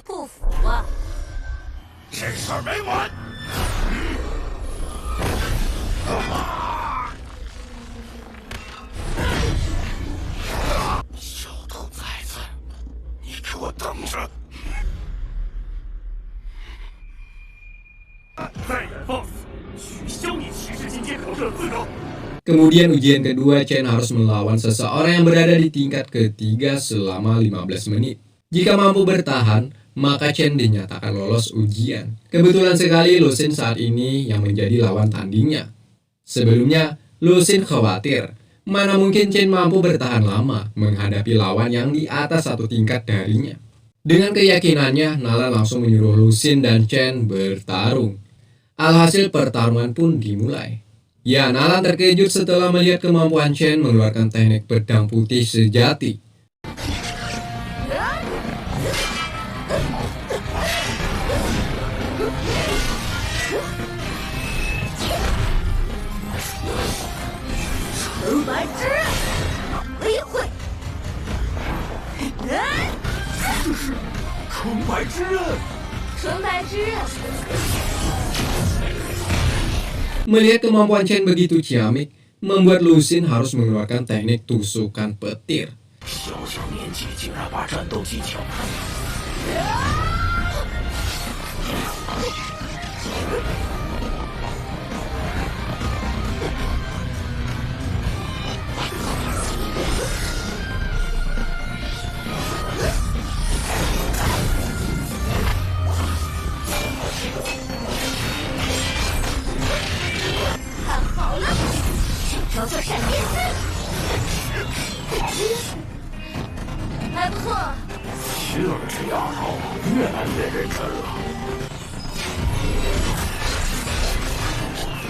不服啊？ 这事儿没完！小兔崽子，你给我等着！ 再敢放肆，取消你骑士进阶考试的资格。 Kemudian ujian kedua, Chen harus melawan seseorang yang berada di tingkat ketiga selama 15 menit. Jika mampu bertahan, maka Chen dinyatakan lolos ujian. Kebetulan sekali Lusin saat ini yang menjadi lawan tandingnya. Sebelumnya, Lusin khawatir, mana mungkin Chen mampu bertahan lama menghadapi lawan yang di atas satu tingkat darinya. Dengan keyakinannya, Nalan langsung menyuruh Lusin dan Chen bertarung. Alhasil pertarungan pun dimulai. Ya, Nalan terkejut setelah melihat kemampuan Chen mengeluarkan teknik pedang putih sejati. Melihat kemampuan Chen begitu ciamik, membuat Lusin harus mengeluarkan teknik tusukan petir. 小小年纪竟然把战斗技巧。看好了，这招叫闪电丝，还不错。 星儿这丫头越来越认真了。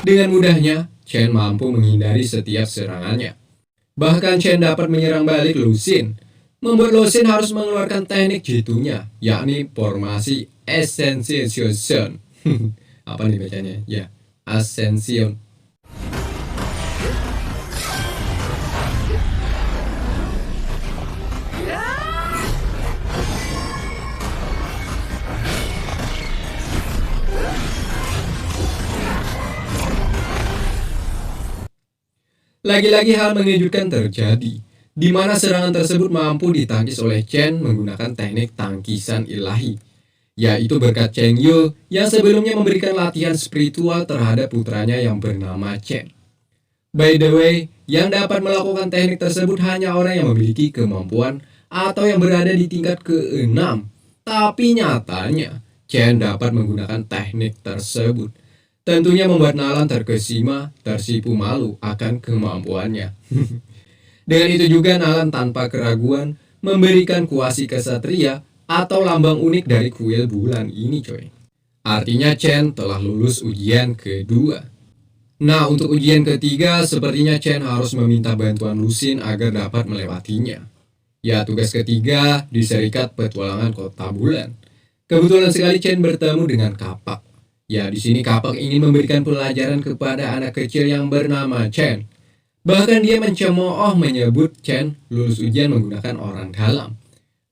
Dengan mudahnya, Chen mampu menghindari setiap serangannya. Bahkan Chen dapat menyerang balik Lusin, membuat Lusin harus mengeluarkan teknik jitunya, yakni formasi Ascension. Apa nih bacanya? Ya, Ascension. Lagi-lagi hal mengejutkan terjadi, di mana serangan tersebut mampu ditangkis oleh Chen menggunakan teknik tangkisan ilahi, yaitu berkat Cheng Yu yang sebelumnya memberikan latihan spiritual terhadap putranya yang bernama Chen. By the way, yang dapat melakukan teknik tersebut hanya orang yang memiliki kemampuan atau yang berada di tingkat ke-6. Tapi nyatanya, Chen dapat menggunakan teknik tersebut. Tentunya membuat Nalan terkesima, tersipu malu akan kemampuannya. Dengan itu juga Nalan tanpa keraguan memberikan kuasi kesatria atau lambang unik dari kuil bulan ini coy. Artinya Chen telah lulus ujian kedua. Nah, untuk ujian ketiga sepertinya Chen harus meminta bantuan Lusin agar dapat melewatinya. Ya, tugas ketiga di serikat petualangan kota bulan. Kebetulan sekali Chen bertemu dengan kapak. Ya, di sini Kapak ingin memberikan pelajaran kepada anak kecil yang bernama Chen. Bahkan dia mencemooh menyebut Chen lulus ujian menggunakan orang dalam.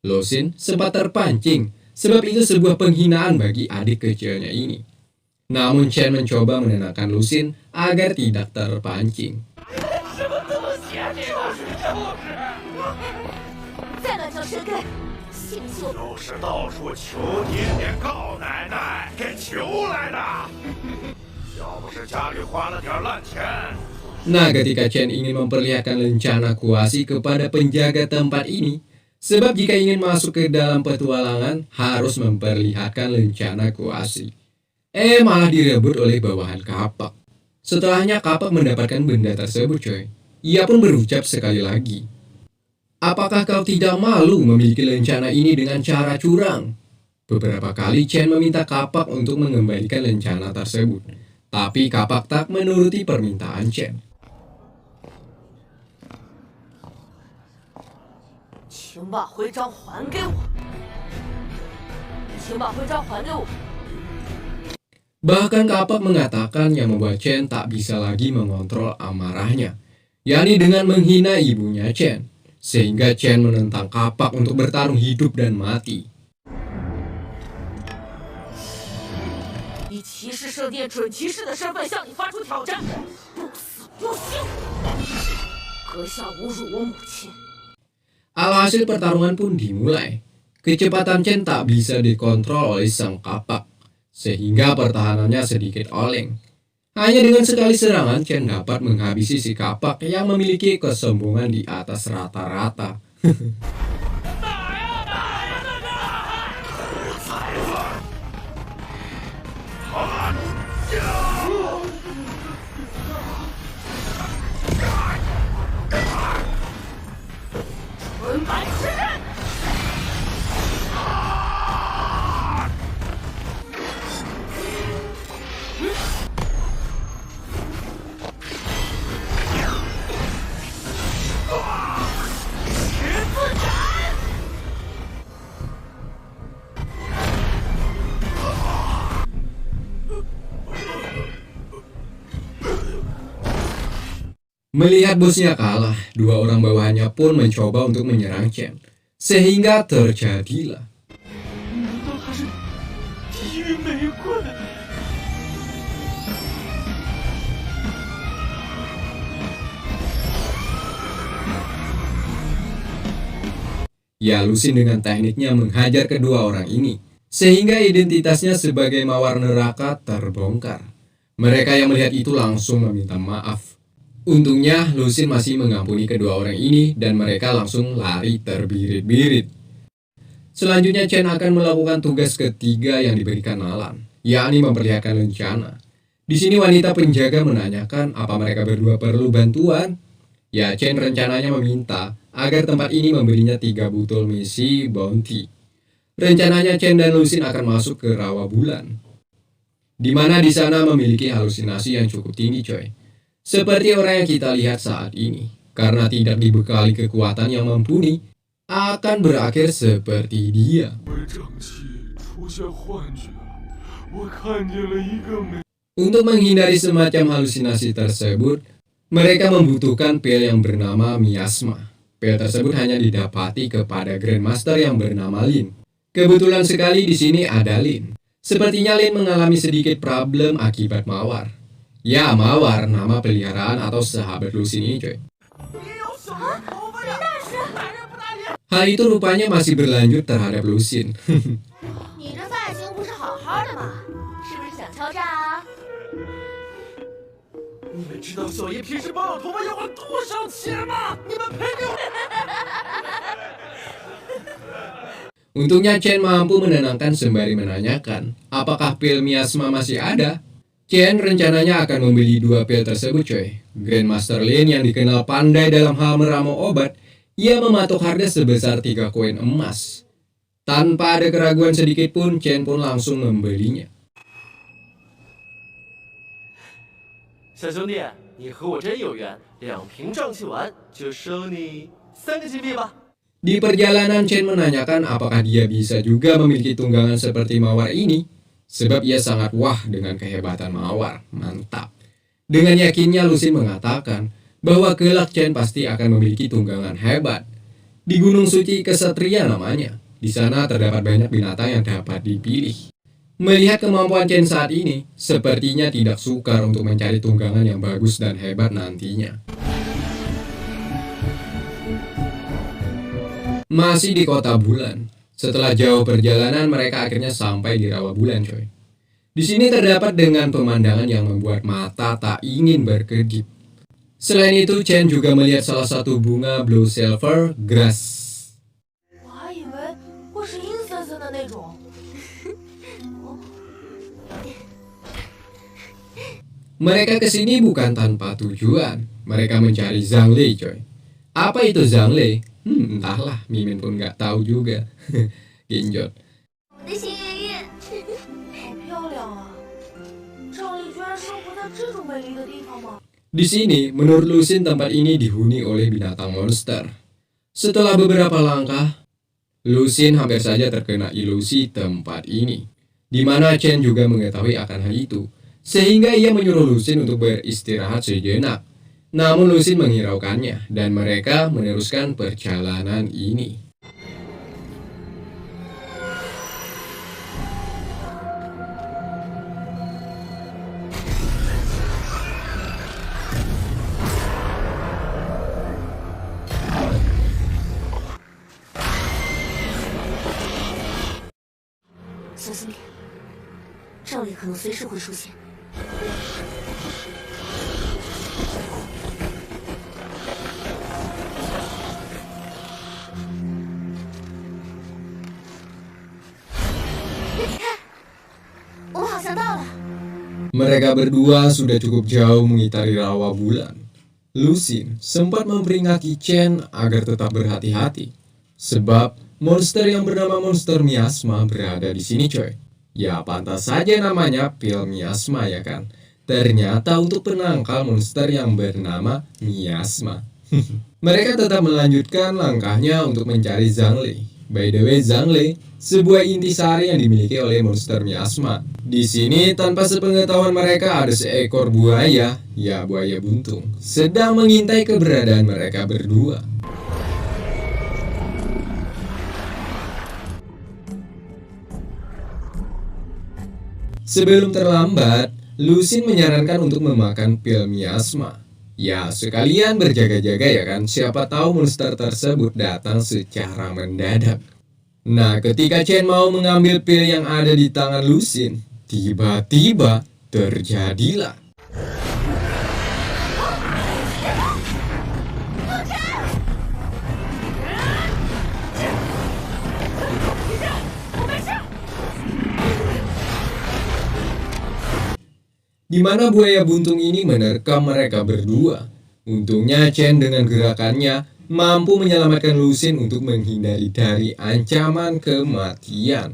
Lusin sempat terpancing, sebab itu sebuah penghinaan bagi adik kecilnya ini. Namun Chen mencoba menenangkan Lusin agar tidak terpancing. 再乱叫舌根，信不信我？就是到处求爹爹告奶奶，给求来的。要不是家里花了点烂钱。 Nah, ketika Chen ingin memperlihatkan lencana kuasi kepada penjaga tempat ini, sebab jika ingin masuk ke dalam petualangan harus memperlihatkan lencana kuasi. Malah direbut oleh bawahan Kapak. Setelahnya Kapak mendapatkan benda tersebut, coy. Ia pun berucap sekali lagi. Apakah kau tidak malu memiliki lencana ini dengan cara curang? Beberapa kali Chen meminta Kapak untuk mengembalikan lencana tersebut. Tapi Kapak tak menuruti permintaan Chen. 请把徽章还给我！请把徽章还给我！ Bahkan Kapak mengatakan yang membuat Chen tak bisa lagi mengontrol amarahnya, yakni dengan menghina ibunya Chen, sehingga Chen menentang Kapak untuk bertarung hidup dan mati. 以骑士圣殿准骑士的身份向你发出挑战，不死不休！阁下侮辱我母亲。 Alhasil pertarungan pun dimulai. Kecepatan Chen tak bisa dikontrol oleh sang Kapak, sehingga pertahanannya sedikit oleng. Hanya dengan sekali serangan, Chen dapat menghabisi si Kapak yang memiliki kesombongan di atas rata-rata. Melihat bosnya kalah, dua orang bawahannya pun mencoba untuk menyerang Chen. Sehingga terjadilah. Ya, Lusin dengan tekniknya menghajar kedua orang ini, sehingga identitasnya sebagai mawar neraka terbongkar. Mereka yang melihat itu langsung meminta maaf. Untungnya Lusin masih mengampuni kedua orang ini dan mereka langsung lari terbirit-birit. Selanjutnya Chen akan melakukan tugas ketiga yang diberikan Nalan, yakni memperlihatkan lencana. Di sini wanita penjaga menanyakan apa mereka berdua perlu bantuan. Ya, Chen rencananya meminta agar tempat ini memberinya 3 butul misi bounty. Rencananya Chen dan Lusin akan masuk ke rawa bulan, di mana di sana memiliki halusinasi yang cukup tinggi, coy. Seperti orang yang kita lihat saat ini, karena tidak dibekali kekuatan yang mumpuni, akan berakhir seperti dia. Untuk menghindari semacam halusinasi tersebut, mereka membutuhkan pil yang bernama miasma. Pil tersebut hanya didapati kepada Grandmaster yang bernama Lin. Kebetulan sekali di sini ada Lin. Sepertinya Lin mengalami sedikit problem akibat mawar. Ya, mawar nama peliharaan atau sahabat Lusin ini, coy. Hal itu rupanya masih berlanjut terhadap Lusin. 你这发型不是好好的吗？是不是想敲诈啊？你们知道小爷平时保养头发要花多少钱吗？你们赔给我！ Untungnya Chen mampu menenangkan sembari menanyakan, apakah pil miasma masih ada? Chen rencananya akan membeli 2 pil tersebut, coy. Grandmaster Lin yang dikenal pandai dalam hal meramu obat, ia mematok harga sebesar 3 koin emas. Tanpa ada keraguan sedikit pun, Chen pun langsung membelinya. 小兄弟，你和我真有缘，2瓶胀气丸就收你3个金币吧。 Di perjalanan Chen menanyakan apakah dia bisa juga memiliki tunggangan seperti mawar ini. sebab ia sangat wah dengan kehebatan Mawar. Mantap. Dengan yakinnya Lusin mengatakan bahwa kelak Chen pasti akan memiliki tunggangan hebat. Di Gunung Suci Kesatria namanya. Di sana terdapat banyak binatang yang dapat dipilih. Melihat kemampuan Chen saat ini, sepertinya tidak sukar untuk mencari tunggangan yang bagus dan hebat nantinya. Masih di Kota Bulan. Setelah jauh perjalanan, mereka akhirnya sampai di Rawa Bulan, coy. Di sini terdapat dengan pemandangan yang membuat mata tak ingin berkedip. Selain itu, Chen juga melihat salah satu bunga Blue Silver Grass. 我还以为会是阴森森的那种。 Mereka kesini bukan tanpa tujuan. Mereka mencari Zhang-Lei, coy. Apa itu Zhang-Lei? Entahlah, Mimin pun nggak tahu juga. Genjot. 我的心愿月，好漂亮啊！张丽居然生活在这种美丽的地方吗？ Di sini, menurut Lusin tempat ini dihuni oleh binatang monster. Setelah beberapa langkah, Lusin hampir saja terkena ilusi tempat ini. Di mana Chen juga mengetahui akan hal itu. Sehingga ia menyuruh Lusin untuk beristirahat sejenak. Namun Lusin menghiraukannya dan mereka meneruskan perjalanan ini. 小心点，赵烈可能随时会出现。 我好像到了。 Mereka berdua sudah cukup jauh mengitari Rawa Bulan. Lusin sempat memperingatkan Chen agar tetap berhati-hati. Sebab monster yang bernama monster miasma berada di sini, coy. Ya pantas saja namanya pil miasma, ya kan. Ternyata untuk penangkal monster yang bernama miasma. Mereka tetap melanjutkan langkahnya untuk mencari Zhang-Lei. By the way, Zhang-Lei sebuah intisari yang dimiliki oleh monster miasma. Di sini tanpa sepengetahuan mereka ada seekor buaya, ya buaya buntung, sedang mengintai keberadaan mereka berdua. Sebelum terlambat, Lusin menyarankan untuk memakan pil miasma. Ya, sekalian berjaga-jaga ya kan, siapa tahu monster tersebut datang secara mendadak. Nah, ketika Chen mau mengambil pil yang ada di tangan Lusin, tiba-tiba terjadilah. Di mana buaya buntung ini menerkam mereka berdua. Untungnya Chen dengan gerakannya mampu menyelamatkan Lusin untuk menghindari dari ancaman kematian.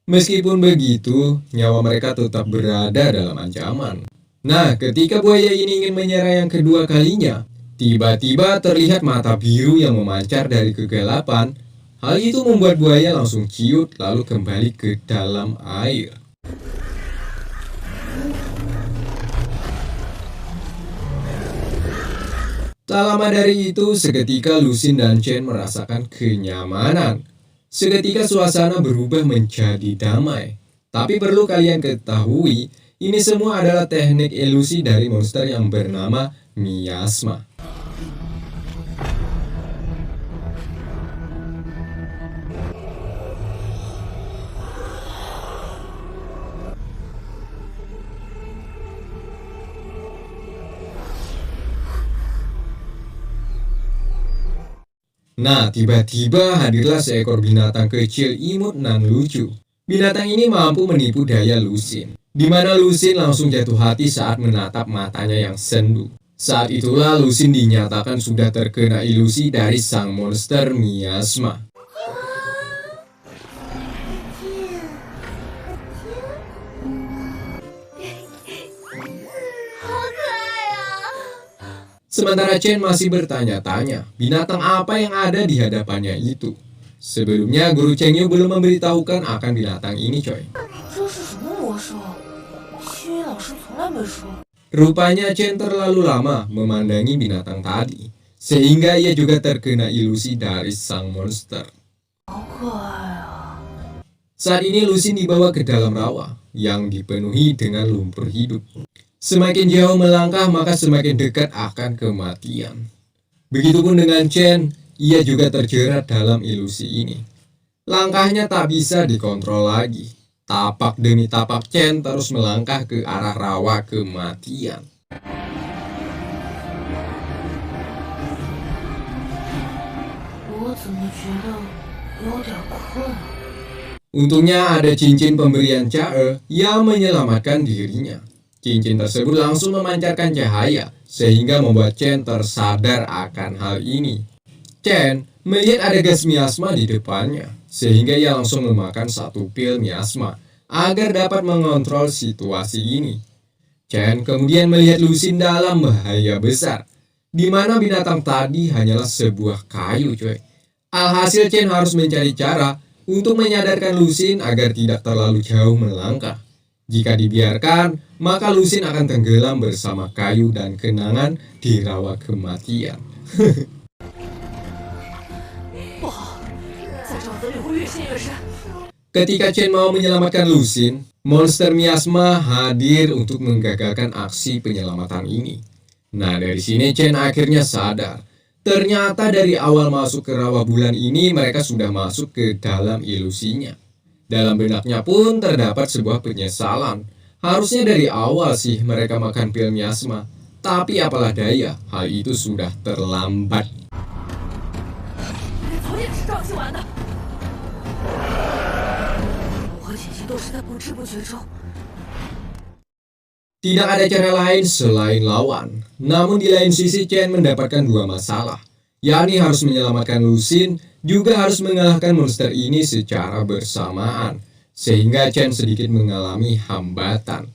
Meskipun begitu, nyawa mereka tetap berada dalam ancaman. Nah, ketika buaya ini ingin menyerang yang kedua kalinya, tiba-tiba terlihat mata biru yang memancar dari kegelapan. Hal itu membuat buaya langsung ciut lalu kembali ke dalam air. Tak lama dari itu, seketika Lusin dan Chen merasakan kenyamanan. Seketika suasana berubah menjadi damai. Tapi perlu kalian ketahui, ini semua adalah teknik ilusi dari monster yang bernama miasma. Nah, tiba-tiba hadirlah seekor binatang kecil imut nan lucu. Binatang ini mampu menipu daya Lusin, di mana Lusin langsung jatuh hati saat menatap matanya yang sendu. Saat itulah Lusin dinyatakan sudah terkena ilusi dari sang monster miasma. Sementara Chen masih bertanya-tanya, binatang apa yang ada di hadapannya itu. Sebelumnya, Guru Chengyu belum memberitahukan akan binatang ini, coy. 这是什么魔星宇老师从来没说。 Rupanya Chen terlalu lama memandangi binatang tadi, sehingga ia juga terkena ilusi dari sang monster. 好可爱啊！ Saat ini Lusin dibawa ke dalam rawa yang dipenuhi dengan lumpur hidup. Semakin jauh melangkah maka semakin dekat akan kematian. Begitupun dengan Chen, ia juga terjerat dalam ilusi ini. Langkahnya tak bisa dikontrol lagi. Tapak demi tapak Chen terus melangkah ke arah rawa kematian. Untungnya ada cincin pemberian Chae yang menyelamatkan dirinya. Cincin tersebut langsung memancarkan cahaya sehingga membuat Chen tersadar akan hal ini. Chen melihat ada gas miasma di depannya, sehingga ia langsung memakan satu pil miasma agar dapat mengontrol situasi ini. Chen kemudian melihat Lusin dalam bahaya besar, di mana binatang tadi hanyalah sebuah kayu, coy. Alhasil Chen harus mencari cara untuk menyadarkan Lusin agar tidak terlalu jauh melangkah. Jika dibiarkan, maka Lusin akan tenggelam bersama kayu dan kenangan di rawa kematian. Ketika Chen mau menyelamatkan Lusin, monster miasma hadir untuk menggagalkan aksi penyelamatan ini. Nah, dari sini Chen akhirnya sadar. Ternyata dari awal masuk ke rawa bulan ini mereka sudah masuk ke dalam ilusinya. Dalam benaknya pun terdapat sebuah penyesalan. Harusnya dari awal sih mereka makan pil miasma. Tapi apalah daya, hal itu sudah terlambat. Tidak ada cara lain selain lawan. Namun di lain sisi Chen mendapatkan dua masalah, yakni harus menyelamatkan Lusin, juga harus mengalahkan monster ini secara bersamaan, sehingga Chen sedikit mengalami hambatan.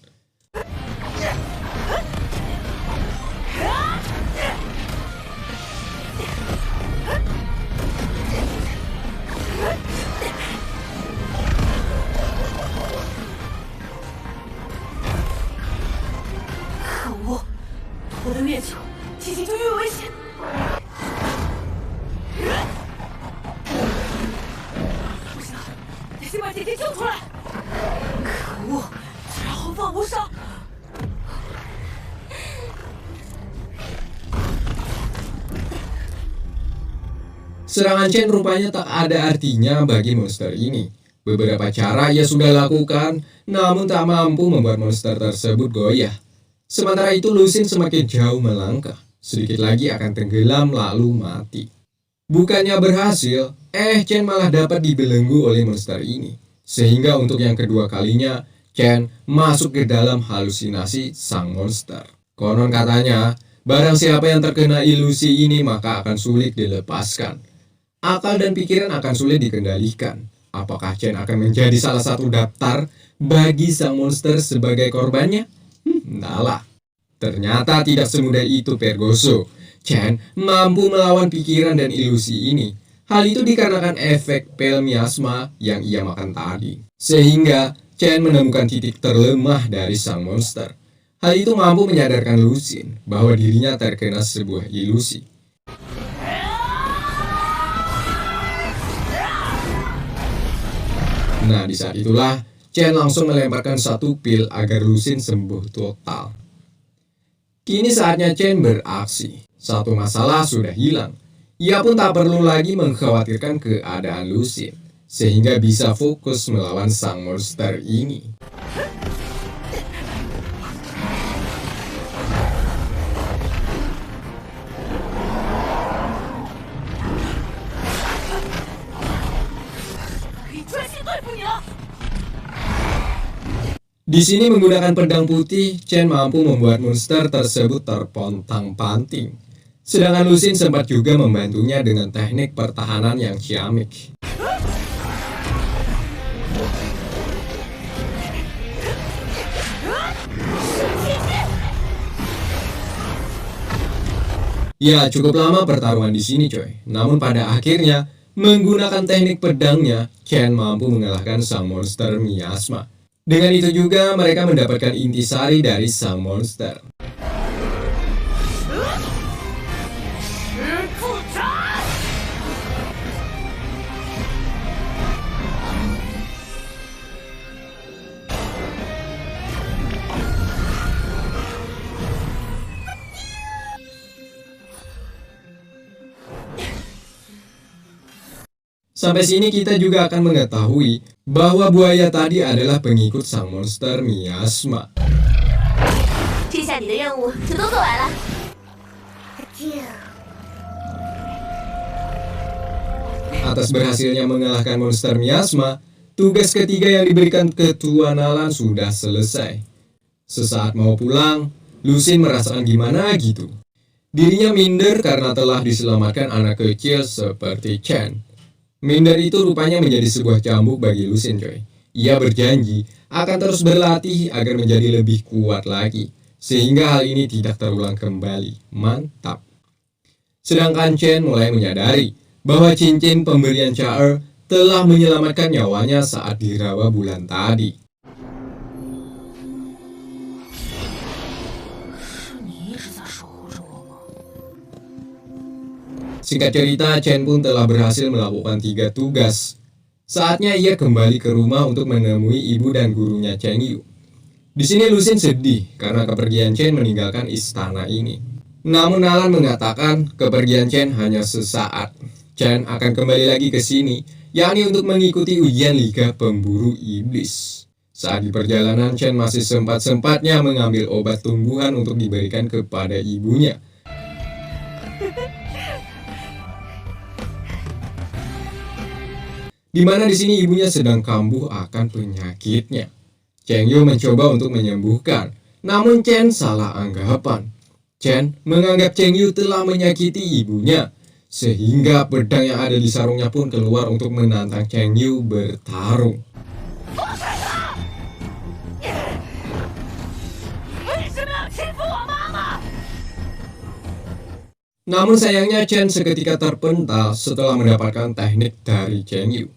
Serangan Chen rupanya tak ada artinya bagi monster ini. Beberapa cara ia sudah lakukan, namun tak mampu membuat monster tersebut goyah. Sementara itu Lusin semakin jauh melangkah, sedikit lagi akan tenggelam lalu mati. Bukannya berhasil, Chen malah dapat dibelenggu oleh monster ini. Sehingga untuk yang kedua kalinya, Chen masuk ke dalam halusinasi sang monster. Konon katanya, barang siapa yang terkena ilusi ini maka akan sulit dilepaskan. Akal dan pikiran akan sulit dikendalikan. Apakah Chen akan menjadi salah satu daftar bagi sang monster sebagai korbannya? Entahlah. Ternyata tidak semudah itu Pergoso. Chen mampu melawan pikiran dan ilusi ini. Hal itu dikarenakan efek pil miasma yang ia makan tadi. Sehingga Chen menemukan titik terlemah dari sang monster. Hal itu mampu menyadarkan Lusin bahwa dirinya terkena sebuah ilusi. Nah, di saat itulah Chen langsung melemparkan satu pil agar Lusin sembuh total. Kini saatnya Chen beraksi. Satu masalah sudah hilang. Ia pun tak perlu lagi mengkhawatirkan keadaan Lusin, sehingga bisa fokus melawan sang monster ini. Di sini menggunakan pedang putih, Chen mampu membuat monster tersebut terpontang-panting. Sedangkan Lusin sempat juga membantunya dengan teknik pertahanan yang ciamik. Ya, cukup lama pertarungan di sini, coy. Namun pada akhirnya, menggunakan teknik pedangnya, Chen mampu mengalahkan sang monster miasma. Dengan itu juga mereka mendapatkan intisari dari sang monster. Sampai sini kita juga akan mengetahui bahwa buaya tadi adalah pengikut sang monster Miasma. 这下你的任务就都做完了。 Atas berhasilnya mengalahkan monster Miasma, tugas ketiga yang diberikan Ketua Nalan sudah selesai. Sesaat mau pulang, Lucin merasakan gimana gitu. Dirinya minder karena telah diselamatkan anak kecil seperti Chen. Minder itu rupanya menjadi sebuah cambuk bagi Lucin, coy. Ia berjanji akan terus berlatih agar menjadi lebih kuat lagi, sehingga hal ini tidak terulang kembali. Mantap. Sedangkan Chen mulai menyadari bahwa cincin pemberian Chaer telah menyelamatkan nyawanya saat dirawa bulan tadi. Singkat cerita, Chen pun telah berhasil melakukan 3 tugas. Saatnya ia kembali ke rumah untuk menemui ibu dan gurunya Cheng Yu. Di sini Lucin sedih karena kepergian Chen meninggalkan istana ini. Namun Nalan mengatakan kepergian Chen hanya sesaat. Chen akan kembali lagi ke sini, yakni untuk mengikuti ujian Liga Pemburu Iblis. Saat di perjalanan, Chen masih sempat-sempatnya mengambil obat tumbuhan untuk diberikan kepada ibunya. Di mana di sini ibunya sedang kambuh akan penyakitnya. Cheng Yu mencoba untuk menyembuhkan, namun Chen salah anggapan. Chen menganggap Cheng Yu telah menyakiti ibunya, sehingga pedang yang ada di sarungnya pun keluar untuk menantang Cheng Yu bertarung. Namun sayangnya Chen seketika terpental setelah mendapatkan teknik dari Cheng Yu.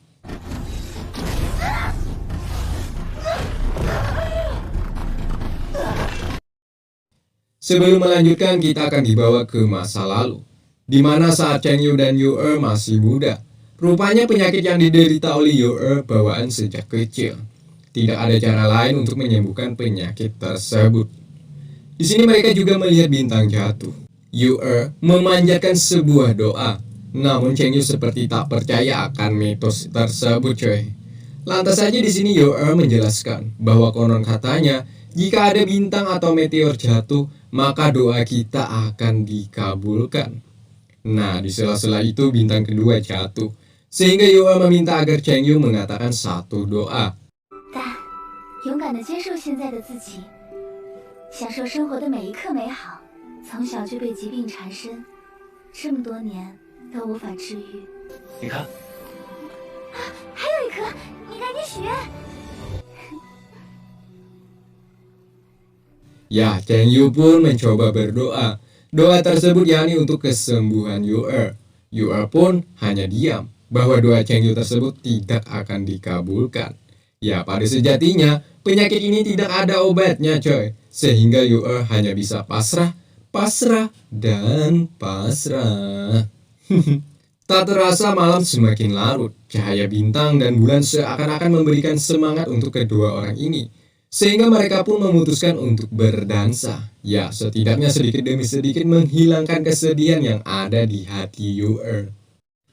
Sebelum melanjutkan, kita akan dibawa ke masa lalu, di mana saat Cheng Yu dan Yu masih muda. Rupanya penyakit yang diderita oleh Yu bawaan sejak kecil. Tidak ada cara lain untuk menyembuhkan penyakit tersebut. Di sini mereka juga melihat bintang jatuh. Yu memanjatkan sebuah doa, namun Cheng Yu seperti tak percaya akan mitos tersebut, coy. Lantas saja di sini Yu menjelaskan bahwa konon katanya jika ada bintang atau meteor jatuh, maka doa kita akan dikabulkan. Nah, di sela-sela itu bintang kedua jatuh, sehingga Yu meminta agar Cheng Yu mengatakan satu doa. 但勇敢地接受现在的自己，享受生活的每一刻美好。从小就被疾病缠身，这么多年都无法治愈。你看，还有一颗，你赶紧许愿。 Ya, Cheng Yu pun mencoba berdoa. Doa tersebut yakni untuk kesembuhan Yu pun hanya diam bahwa doa Cheng Yu tersebut tidak akan dikabulkan. Ya, pada sejatinya penyakit ini tidak ada obatnya, coy. Sehingga Yu hanya bisa pasrah, dan pasrah. Tak terasa malam semakin larut. Cahaya bintang dan bulan seakan-akan memberikan semangat untuk kedua orang ini. Sehingga mereka pun memutuskan untuk berdansa. Ya, setidaknya sedikit demi sedikit menghilangkan kesedihan yang ada di hati Yu.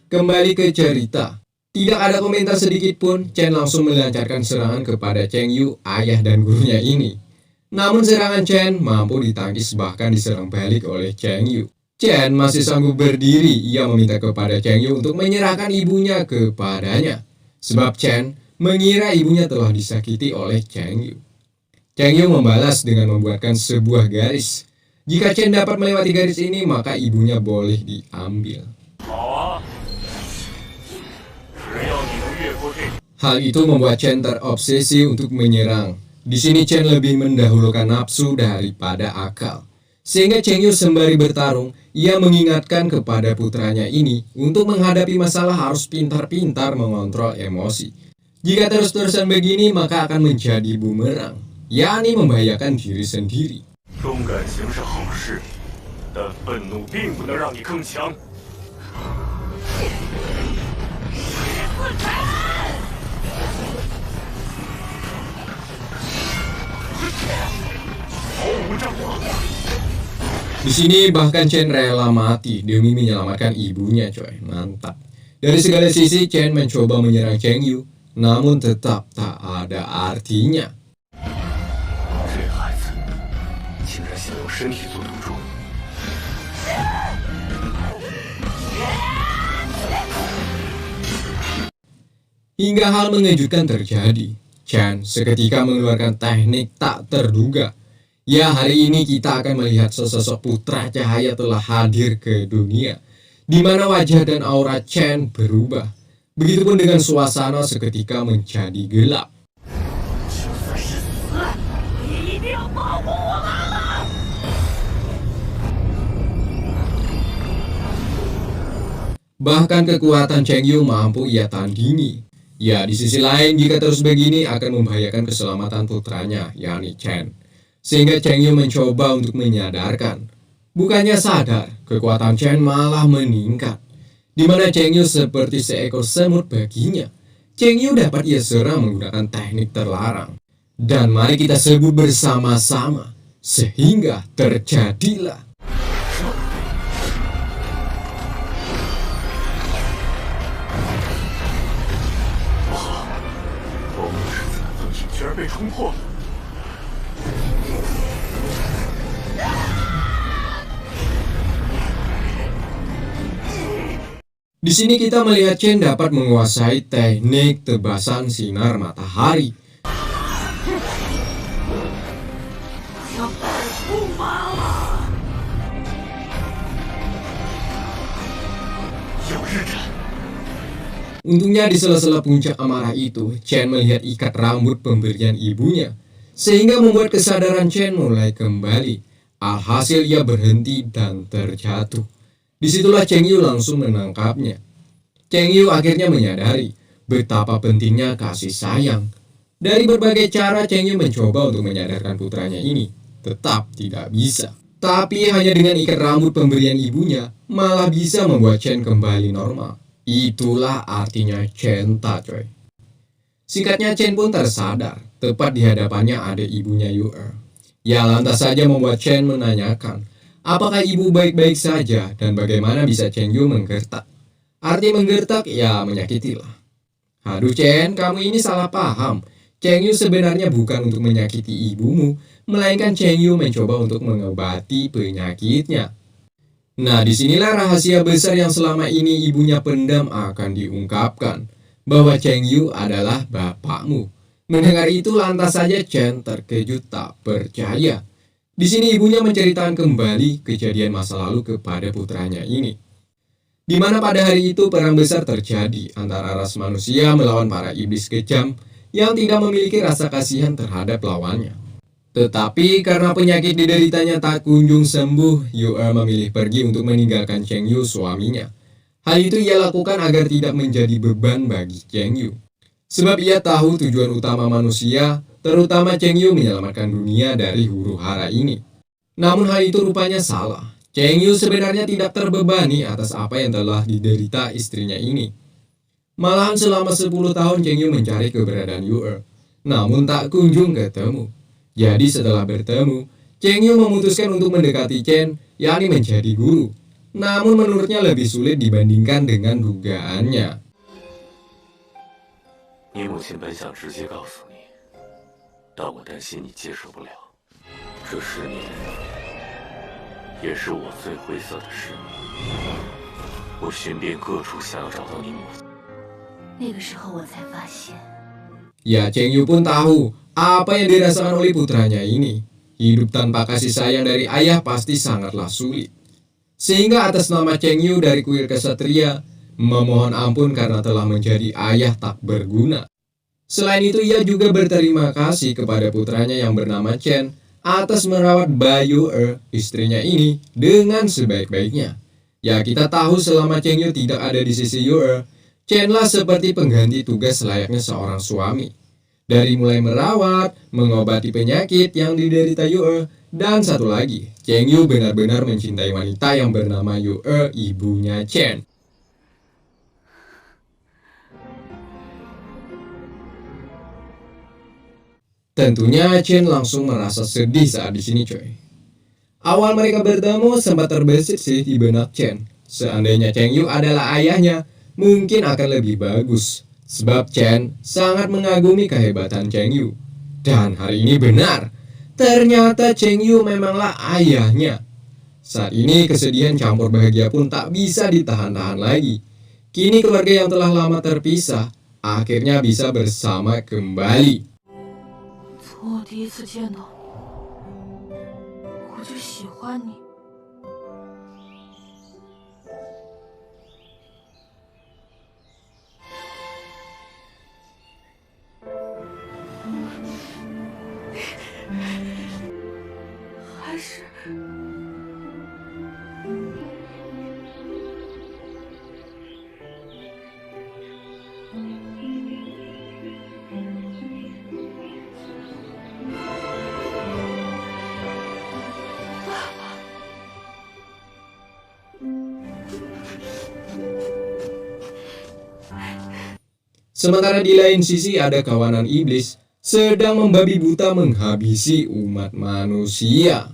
Kembali ke cerita. Tidak ada komentar sedikit pun, Chen langsung melancarkan serangan kepada Cheng Yu, ayah dan gurunya ini. Namun serangan Chen mampu ditangkis bahkan diserang balik oleh Cheng Yu. Chen masih sanggup berdiri, ia meminta kepada Cheng Yu untuk menyerahkan ibunya kepadanya. Sebab Chen mengira ibunya telah disakiti oleh Cheng Yu. Cheng Yu membalas dengan membuatkan sebuah garis. Jika Chen dapat melewati garis ini, maka ibunya boleh diambil. Hal itu membuat Chen terobsesi untuk menyerang. Di sini Chen lebih mendahulukan nafsu daripada akal. Sehingga Cheng Yu sembari bertarung, ia mengingatkan kepada putranya ini untuk menghadapi masalah harus pintar-pintar mengontrol emosi. Jika terus-terusan begini maka akan menjadi bumerang, yakni membahayakan diri sendiri. 忠感行是好事，但愤怒并不能让你更强。 Di sini bahkan Chen rela mati demi menyelamatkan ibunya, coy. Mantap. Dari segala sisi Chen mencoba menyerang Cheng Yu, namun tetap tak ada artinya. 这孩子竟然想用身体做赌注。 Hingga hal mengejutkan terjadi. Chen seketika mengeluarkan teknik tak terduga. Ya, hari ini kita akan melihat sesosok putra cahaya telah hadir ke dunia, di mana wajah dan aura Chen berubah. Begitupun dengan suasana seketika menjadi gelap. Bahkan kekuatan Cheng Yu mampu ia tandingi. Ya, di sisi lain jika terus begini akan membahayakan keselamatan putranya, yakni Chen. Sehingga Cheng Yu mencoba untuk menyadarkan. Bukannya sadar, kekuatan Chen malah meningkat. Di mana Cheng Yu seperti seekor semut baginya. Cheng Yu dapat ia serang menggunakan teknik terlarang. Dan mari kita sebut bersama-sama. Sehingga terjadilah. 居然被冲破了！ Di sini kita melihat Chen dapat menguasai teknik tebasan sinar matahari. Untungnya di sela-sela puncak amarah itu, Chen melihat ikat rambut pemberian ibunya, sehingga membuat kesadaran Chen mulai kembali. Alhasil ia berhenti dan terjatuh. Disitulah Cheng Yu langsung menangkapnya. Cheng Yu akhirnya menyadari betapa pentingnya kasih sayang. Dari berbagai cara Cheng Yu mencoba untuk menyadarkan putranya ini, tetap tidak bisa. Tapi hanya dengan ikat rambut pemberian ibunya, malah bisa membuat Chen kembali normal. Itulah artinya cinta, coy. Singkatnya Chen pun tersadar, tepat di hadapannya ada ibunya Yu-er. Ya lantas saja membuat Chen menanyakan, apakah ibu baik-baik saja dan bagaimana bisa Cheng Yu menggertak? Arti menggertak ya menyakitilah. Aduh Chen, kamu ini salah paham. Cheng Yu sebenarnya bukan untuk menyakiti ibumu, melainkan Cheng Yu mencoba untuk mengobati penyakitnya. Nah, disinilah rahasia besar yang selama ini ibunya pendam akan diungkapkan, bahwa Cheng Yu adalah bapakmu. Mendengar itu lantas saja Chen terkejut tak percaya. Di sini ibunya menceritakan kembali kejadian masa lalu kepada putranya ini. Di mana pada hari itu perang besar terjadi antara ras manusia melawan para iblis kejam yang tidak memiliki rasa kasihan terhadap lawannya. Tetapi karena penyakit dideritanya tak kunjung sembuh, Yu-er memilih pergi untuk meninggalkan Cheng Yu suaminya. Hal itu ia lakukan agar tidak menjadi beban bagi Cheng Yu. Sebab ia tahu tujuan utama manusia, terutama Cheng Yu menyelamatkan dunia dari huru hara ini. Namun hal itu rupanya salah. Cheng Yu sebenarnya tidak terbebani atas apa yang telah diderita istrinya ini. Malahan selama 10 tahun Cheng Yu mencari keberadaan Yu-er, namun tak kunjung ketemu. Jadi setelah bertemu, Cheng Yu memutuskan untuk mendekati Chen, yakni menjadi guru. Namun menurutnya lebih sulit dibandingkan dengan dugaannya. 你母亲本想直接告诉你，但我担心你接受不了。这10年，也是我最灰色的10年。我寻遍各处，想要找到你母亲。那个时候我才发现， Ya, Cheng Yu pun tahu apa yang dirasakan oleh putranya ini. Hidup tanpa kasih sayang dari ayah pasti sangatlah sulit. Sehingga atas nama Cheng Yu dari kuil kesatria, memohon ampun karena telah menjadi ayah tak berguna. Selain itu ia juga berterima kasih kepada putranya yang bernama Chen atas merawat Bayu istrinya ini dengan sebaik-baiknya. Ya kita tahu selama Cheng Yu tidak ada di sisi Yu, Chen-lah seperti pengganti tugas layaknya seorang suami. Dari mulai merawat, mengobati penyakit yang diderita Yue, dan satu lagi, Cheng Yu benar-benar mencintai wanita yang bernama Yue, ibunya Chen. Tentunya Chen langsung merasa sedih saat di sini, coy. Awal mereka bertemu sempat terbesit sih di benak Chen. Seandainya Cheng Yu adalah ayahnya, mungkin akan lebih bagus. Sebab Chen sangat mengagumi kehebatan Cheng Yu. Dan hari ini benar, ternyata Cheng Yu memanglah ayahnya. Saat ini kesedihan campur bahagia pun tak bisa ditahan-tahan lagi. Kini keluarga yang telah lama terpisah akhirnya bisa bersama kembali. 从我第一次见到你，我就喜欢你。还是Sementara di lain sisi ada kawanan iblis sedang membabi buta menghabisi umat manusia.